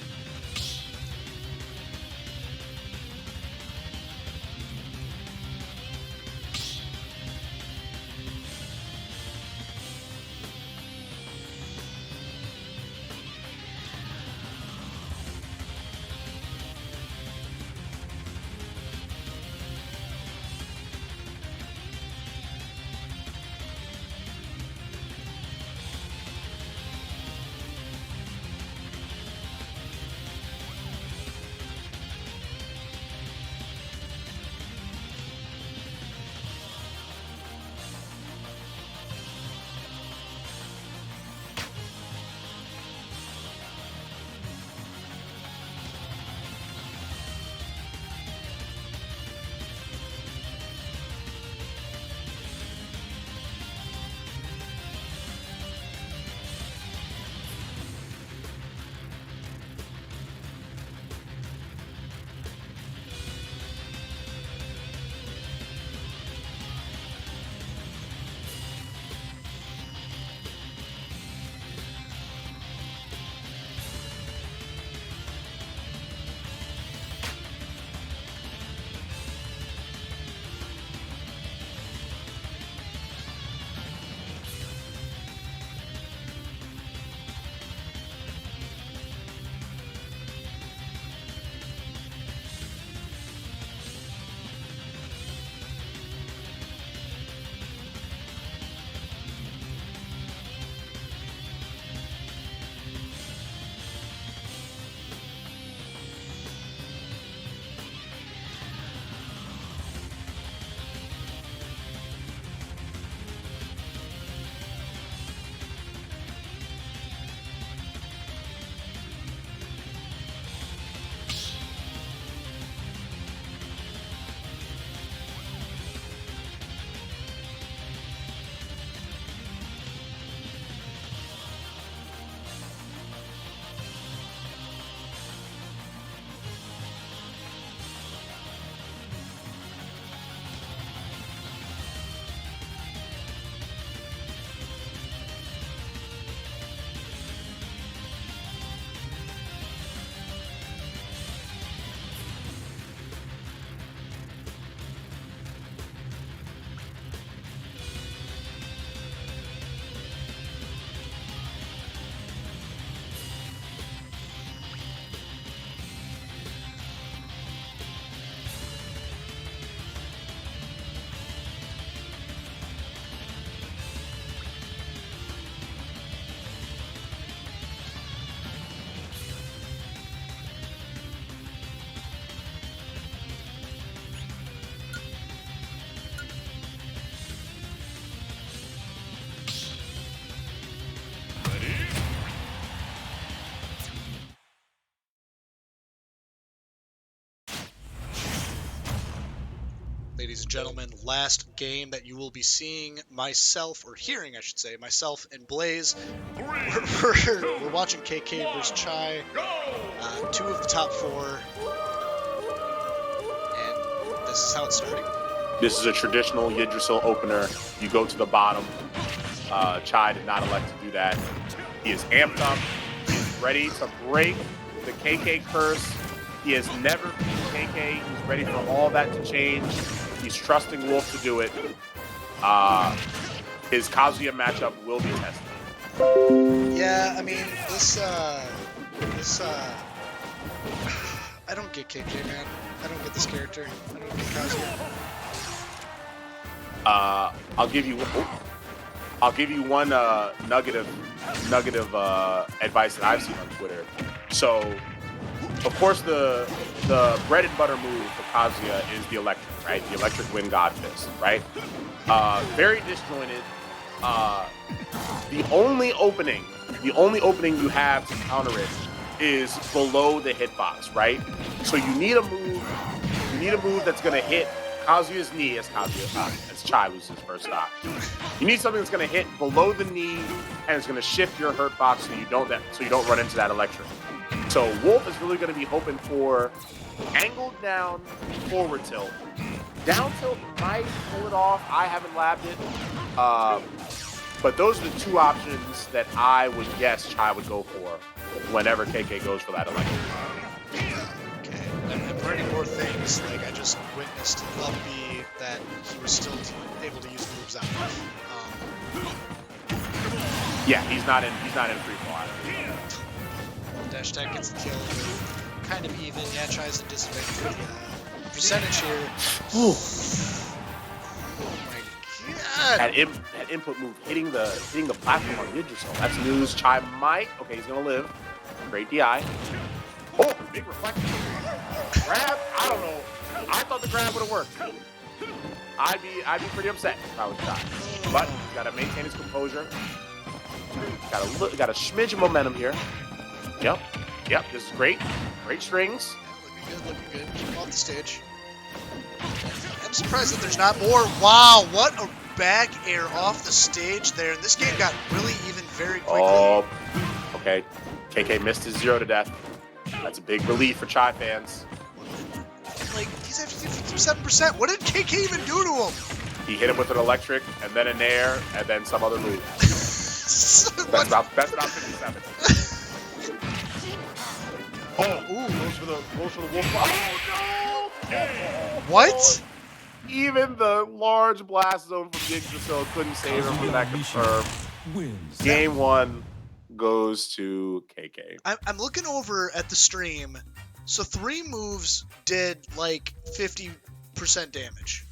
ladies and gentlemen, last game that you will be seeing myself, or hearing, I should say, myself and Blaze. We're watching KK versus Chai. 2 of the top 4. And this is how it's starting. This is a traditional Yggdrasil opener. You go to the bottom. Chai did not elect to do that. He is amped up. He is ready to break the KK curse. He has never beaten KK. He's ready for all that to change. He's trusting Wolf to do it. His Kazuya matchup will be tested. Yeah, I mean, this, I don't get KK, man. I don't get this character. I don't get Kazuya. I'll give you one nugget of advice that I've seen on Twitter. So, of course, the bread and butter move for Kazuya is the electric, right? The electric wind god fist, right? Very disjointed. The only opening you have to counter it is below the hitbox, right? So you need a move that's gonna hit Kazuya's knee as Chai loses his first stock. You need something that's gonna hit below the knee and it's gonna shift your hurt box so you don't run into that electric. So Wolf is really gonna be hoping for angled down forward tilt. Down tilt might pull it off. I haven't labbed it. But those are the 2 options that I would guess Chai would go for whenever KK goes for that electric. Okay, I'm learning more things. Like, I just witnessed up B that he was still able to use moves out of. Yeah, he's not in free fall. Dash tech gets the kill. Kind of even. Yeah, tries to disadvantage the percentage here. Oh my god! That input move hitting the platform on Yggdrasil. That's news. Chai might. Okay, he's gonna live. Great DI. Oh, big reflection. Grab. I don't know. I thought the grab would have worked. I'd be pretty upset if I was Chai. But he's got to maintain his composure. Got a smidge of momentum here. Yep. This is great. Great strings. Yeah, looking good. Keep him off the stage. I'm surprised that there's not more. Wow, what a back air off the stage there. And this game got really even very quickly. Oh, okay. KK missed his 0 to death. That's a big relief for Chai fans. Like, he's at 57%. What did KK even do to him? He hit him with an electric, and then an air, and then some other move. That's about 57. Goes for the wolf. Oh no! What? Even the large blast zone from Yggdrasil couldn't save him from that confirm. Game 1 goes to KK. I'm looking over at the stream. So 3 moves did like 50% damage.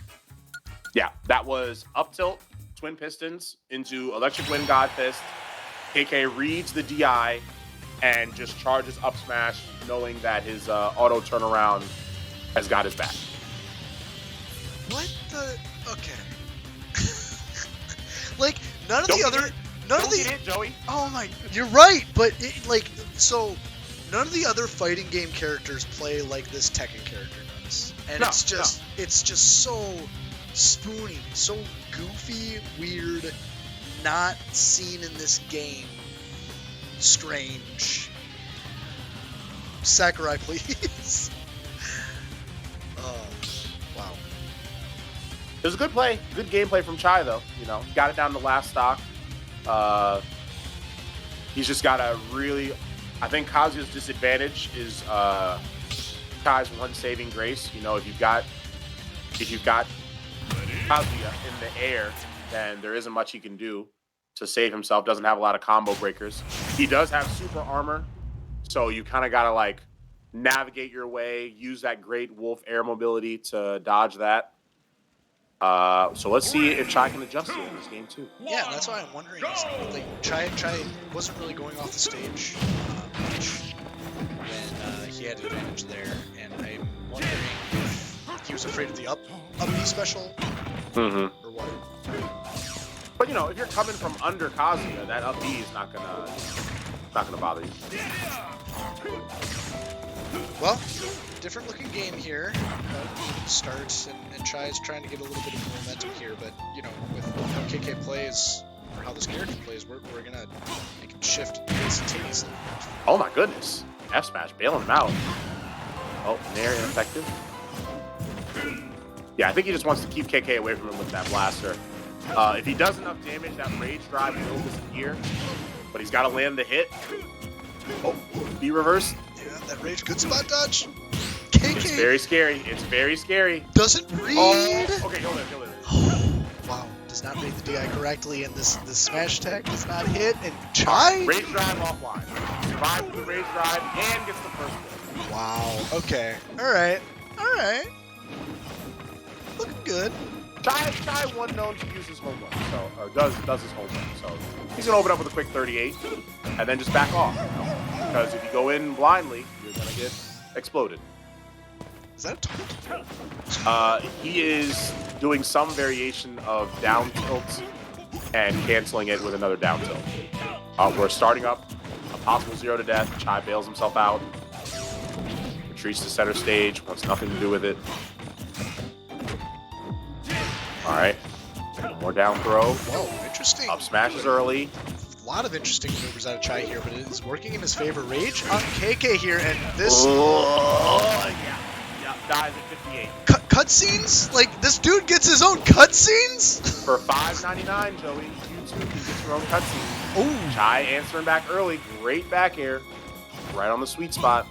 Yeah, that was up tilt, twin pistons into electric wind god fist. KK reads the DI and just charges up smash, knowing that his auto turnaround has got his back. What the? Okay. Like none of the other, none of the. Get it, Joey. Oh my, you're right, but so none of the other fighting game characters play like this Tekken character does, and it's just so spoony, so goofy, weird, not seen in this game. Strange. Sakurai, please. Oh, wow. It was a good play, good gameplay from Chai though. You know, got it down to last stock. He's just got a really. I think Kazuya's disadvantage is Chai's one saving grace. You know, if you've got Kazuya in the air, then there isn't much he can do to save himself. Doesn't have a lot of combo breakers. He does have super armor, so you kind of gotta like navigate your way, use that great wolf air mobility to dodge that. So let's see if Chai can adjust here in this game too. Yeah, that's why I'm wondering. Is, like, Chai wasn't really going off the stage much when he had advantage there, and I'm wondering if he was afraid of the up B special or what. But you know, if you're coming from under Kazuya, that up B is not gonna bother you. Well, different looking game here. Starts and Chai is trying to get a little bit of momentum here, but you know, with how KK plays or how this character plays, we're gonna make it shift instantaneously. Oh my goodness. F smash, bailing him out. Oh, Nair ineffective. Yeah, I think he just wants to keep KK away from him with that blaster. If he does enough damage, that rage drive will disappear. But he's got to land the hit. Oh, B reverse. Yeah, that rage, good spot dodge. KK It's very scary. It's very scary. doesn't read. Oh, okay, hold it. Wow, does not read the DI correctly, and this smash attack does not hit. And Chai. Rage drive offline. Survives with the rage drive and gets the first hit. Wow. Okay. All right. All right. Looking good. Chai one known to use his home run, so or does his home run. So he's gonna open up with a quick 38 and then just back off. Because if you go in blindly, you're gonna get exploded. Is that a taunt? He is doing some variation of down tilt and canceling it with another down tilt. We're starting up a possible 0 to death. Chai bails himself out. Retreats to center stage. Wants nothing to do with it. All right. More down throw. Whoa, interesting. Up smashes early. A lot of interesting maneuvers out of Chai here, but it is working in his favor. Rage on KK here, and this Oh, yeah. Dies at 58. cutscenes. Like this dude gets his own cutscenes. For $5.99, Joey, you get your own cutscene. Oh, Chai answering back early. Great back air. Right on the sweet spot.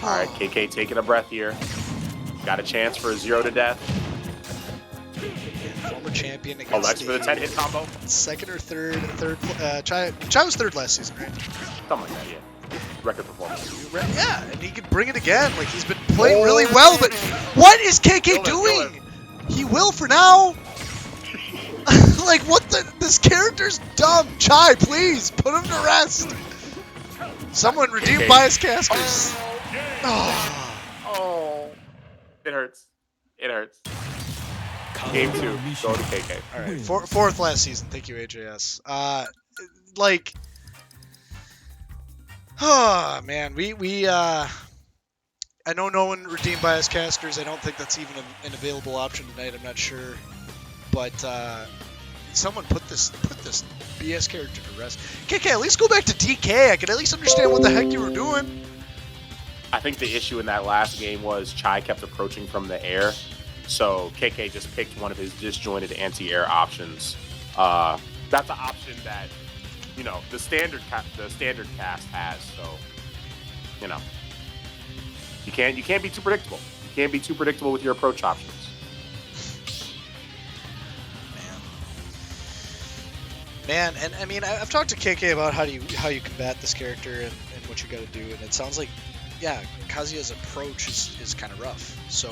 All right, KK taking a breath here. Got a chance for a 0 to death. former champion Oh, against that's for the 10 hit combo. second or third. Chai was third last season, right? Something like that, yeah. Record performance. Yeah, and he could bring it again. Like he's been playing really well, but what is KK doing? He will for now. Like what the? This character's dumb. Chai, please put him to rest. Someone redeem KK. bias casters. Oh. Oh. It hurts. It hurts. Game 2. Go to KK. All right, fourth last season. Thank you, AJS. Like, oh man, I know no one redeemed bias casters. I don't think that's even an available option tonight. I'm not sure, but someone put this BS character to rest. KK, at least go back to DK. I can at least understand what the heck you were doing. I think the issue in that last game was Chai kept approaching from the air, so KK just picked one of his disjointed anti-air options. That's an option that, you know, the standard cast has. So, you know, you can't be too predictable. You can't be too predictable with your approach options. Man, and I mean, I've talked to KK about how you combat this character and what you got to do, and it sounds like, yeah, Kazuya's approach is kind of rough. So,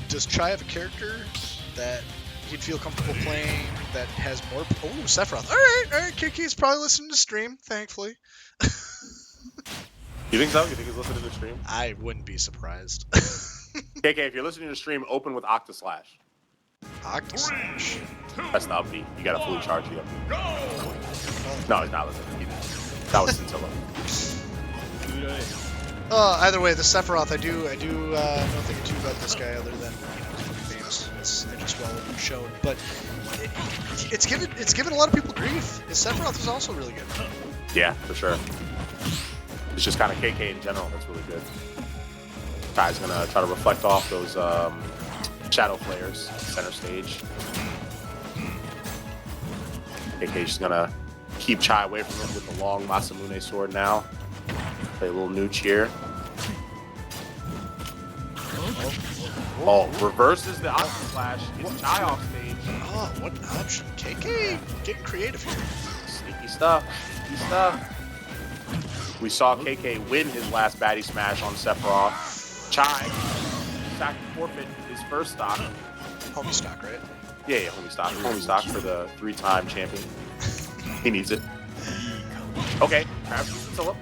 does Chai have a character that he'd feel comfortable playing that has more? Oh, Sephiroth. All right, KK's probably listening to stream, thankfully. You think so? You think he's listening to the stream? I wouldn't be surprised. KK, if you're listening to the stream, open with Octaslash. Octoslash. That's the upbeat. You gotta fully charge the upbeat. No, he's not listening. That was Scintilla. Either way, the Sephiroth, I do know nothing too about this guy other than, you know, he's famous, as I just well shown. But it's given a lot of people grief. His Sephiroth is also really good. Yeah, for sure. It's just kind of KK in general that's really good. Kai's gonna try to reflect off those shadow flares center stage. KK's just gonna keep Chai away from him with the long Masamune sword now. Play a little nooch here. Oh, reverses the Octaslash. Gets Chai off stage. Oh, what an option. KK getting creative here. Sneaky stuff. Sneaky stuff. We saw KK win his last Baddy smash on Sephiroth. Chai forfeit his first stock. Homie stock, right? Yeah, homie stock. Homie stock for the 3-time champion. He needs it. Okay, grab Scintilla.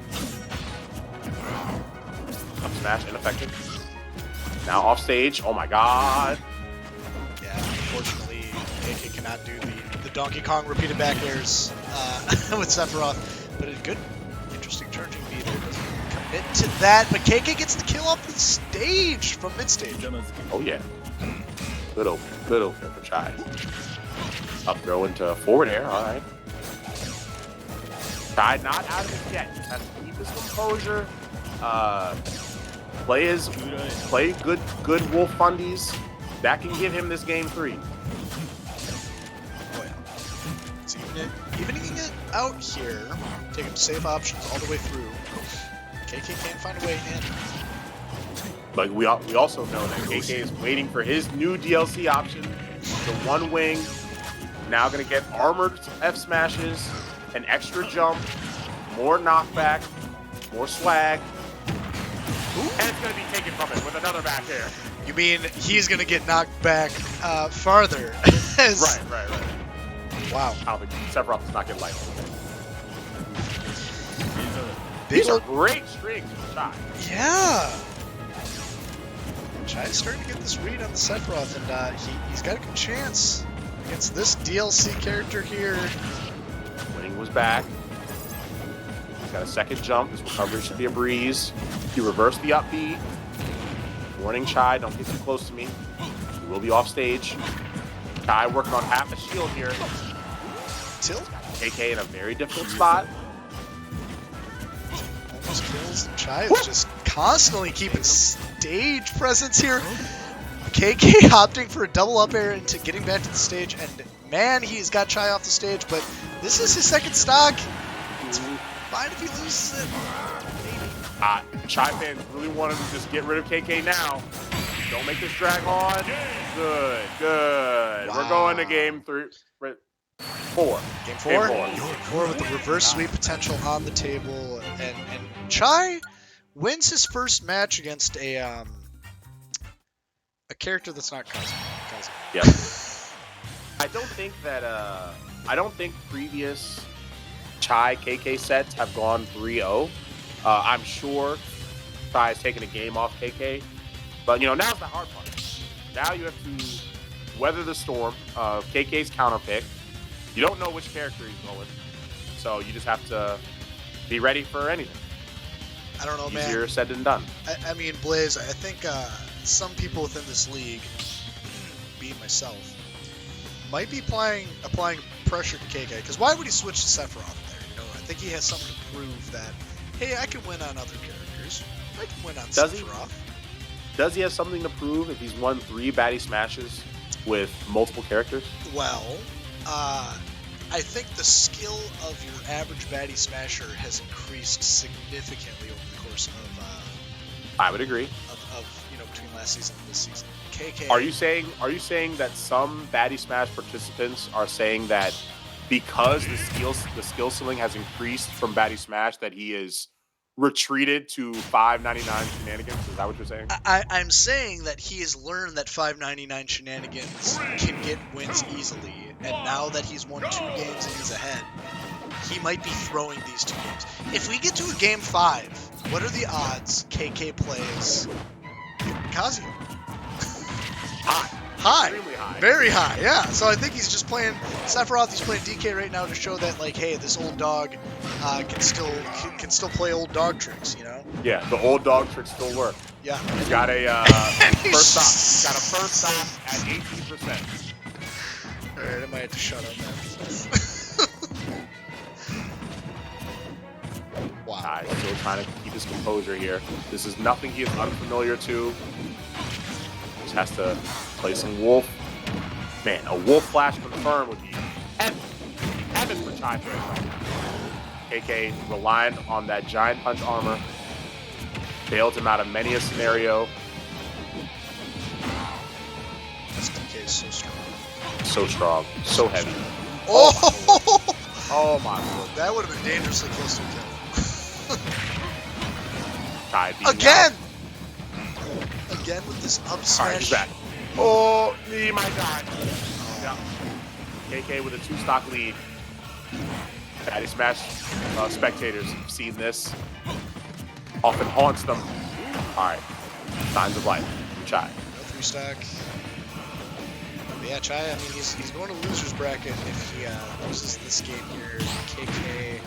Up smash, ineffective. Now off stage. Oh my god. Yeah, unfortunately, KK cannot do the Donkey Kong repeated back airs with Sephiroth, but a good, interesting charging beat there. Doesn't come into that, but KK gets the kill off the stage from mid-stage. Oh yeah. Good open for Chai. Up throw into forward air, alright. Chai not out of it yet. He has to keep his composure. Play good Wolf fundies. That can give him this game 3. Oh yeah. It's evening it out here, taking safe options all the way through. KK can't find a way in. But we also know that KK is waiting for his new DLC option, the one wing. Now gonna get armored F smashes, an extra jump, more knockback, more swag, and it's gonna be taken from him with another back air. You mean he's gonna get knocked back farther? Right. Wow. I don't think Sephiroth does not get light. Big These are ol- great strings for Chai. Yeah. Chai's starting to get this read on the Sephiroth, and he's got a good chance against this DLC character here. Winning was back. He's got a second jump. His recovery should be a breeze. He reversed the up B. Warning Chai, don't get too close to me. He will be off stage. Chai working on half a shield here. Tilt KK in a very difficult spot. almost kills. Chai is just constantly keeping stage presence here. KK opting for a double up air into getting back to the stage, and man, he's got Chai off the stage, but this is his second stock. It's fine if he loses it. Chai fans really want him to just get rid of KK now. Don't make this drag on. Good. Wow. We're going to game 4. Game 4? Game 4. Game 4 with the reverse sweep potential on the table, and Chai wins his first match against a character that's not Kazuya. Yeah. I don't think previous Chai KK sets have gone 3-0. I'm sure Chai has taken a game off KK, but now's the hard part. Now you have to weather the storm of KK's counter pick. You don't know which character he's going, so you just have to be ready for anything. I don't know, man. Easier said than done. I mean, Blaze, I think some people within this league, being myself, might be applying pressure to KK. Because why would he switch to Sephiroth there? I think he has something to prove that, hey, I can win on other characters. I can win on Sephiroth. Does he have something to prove if he's won 3 Baddy Smashes with multiple characters? Well, I think the skill of your average baddie smasher has increased significantly over the course of I would agree. Between last season and this season. KK. Are you saying that some Baddy Smash participants are saying that because the skill ceiling has increased from Baddy Smash that he is retreated to 599 shenanigans? Is that what you're saying? I'm saying that he has learned that 599 shenanigans can get wins easily, and now that he's won 2 games and he's ahead, he might be throwing these 2 games. If we get to a game 5, what are the odds KK plays Kazuya? High. Extremely high. Very high, yeah. So I think he's just playing Sephiroth. He's playing DK right now to show that, like, hey, this old dog can still play old dog tricks, Yeah, the old dog tricks still work. Yeah. He's got a first stop. He's got a first stop at 18%. All right, I might have to shut up that. Wow. He's still trying to keep his composure here. This is nothing he is unfamiliar to. Just has to play some Wolf. Man, a Wolf Flash confirmed would be heaven for Chai right now. KK relying on that Giant Punch armor. Bailed him out of many a scenario. This DK is so strong. So strong. So heavy. Oh! Oh my lord. That would have been dangerously close to a kill. Chai beating Again! out. Again with this up Alright, smash. he's back. Oh, my god. Yeah. KK with a 2-stock lead. Baddy Smash spectators have seen this. Often haunts them. Alright. Signs of life from Chai. No 3-stack. But yeah, Chai, I mean, he's going to loser's bracket if he loses this game here. KK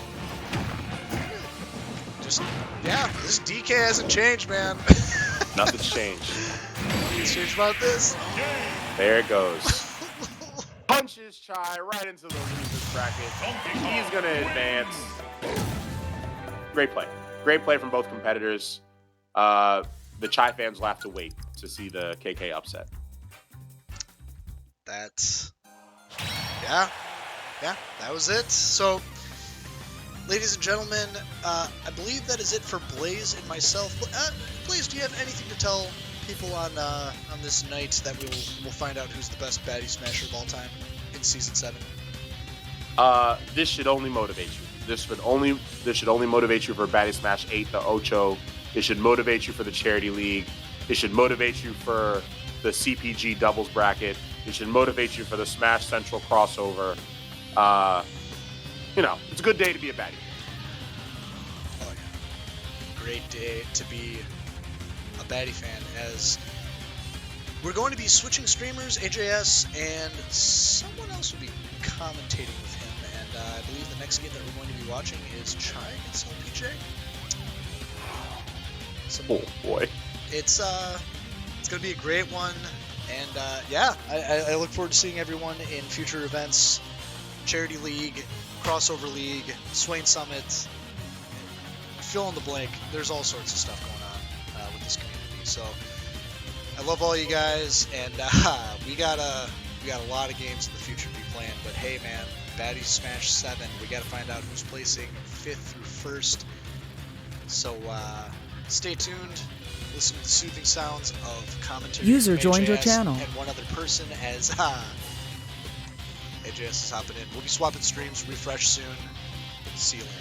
just, yeah, this DK hasn't changed, man. Nothing's changed. Nothing's changed about this. There it goes. Punches Chai right into the loser's bracket. He's going to advance. Great play. Great play from both competitors. The Chai fans will have to wait to see the KK upset. That's, yeah, that was it. So, ladies and gentlemen, I believe that is it for Blaze and myself. Blaze, do you have anything to tell people on this night that we'll find out who's the best Baddy Smasher of all time in Season 7? This should only motivate you. This should only motivate you for Baddy Smash 8, the Ocho. It should motivate you for the Charity League. It should motivate you for the CPG doubles bracket. It should motivate you for the Smash Central crossover. It's a good day to be a baddie. Oh yeah, great day to be a Baddy fan, as we're going to be switching streamers. AJS and someone else will be commentating with him, and I believe the next game that we're going to be watching is Chai against LPJ. Oh boy, it's gonna be a great one, and I look forward to seeing everyone in future events, Charity League, Crossover League, Swain Summit, fill in the blank. There's all sorts of stuff going on with this community. So I love all you guys, and we got a lot of games in the future to be playing. But hey, man, Baddy Smash 7, we got to find out who's placing 5th through 1st. So stay tuned. Listen to the soothing sounds of commentary. User from joined your AJS channel. And one other person, as AJS is hopping in. We'll be swapping streams. Refresh soon. See you later.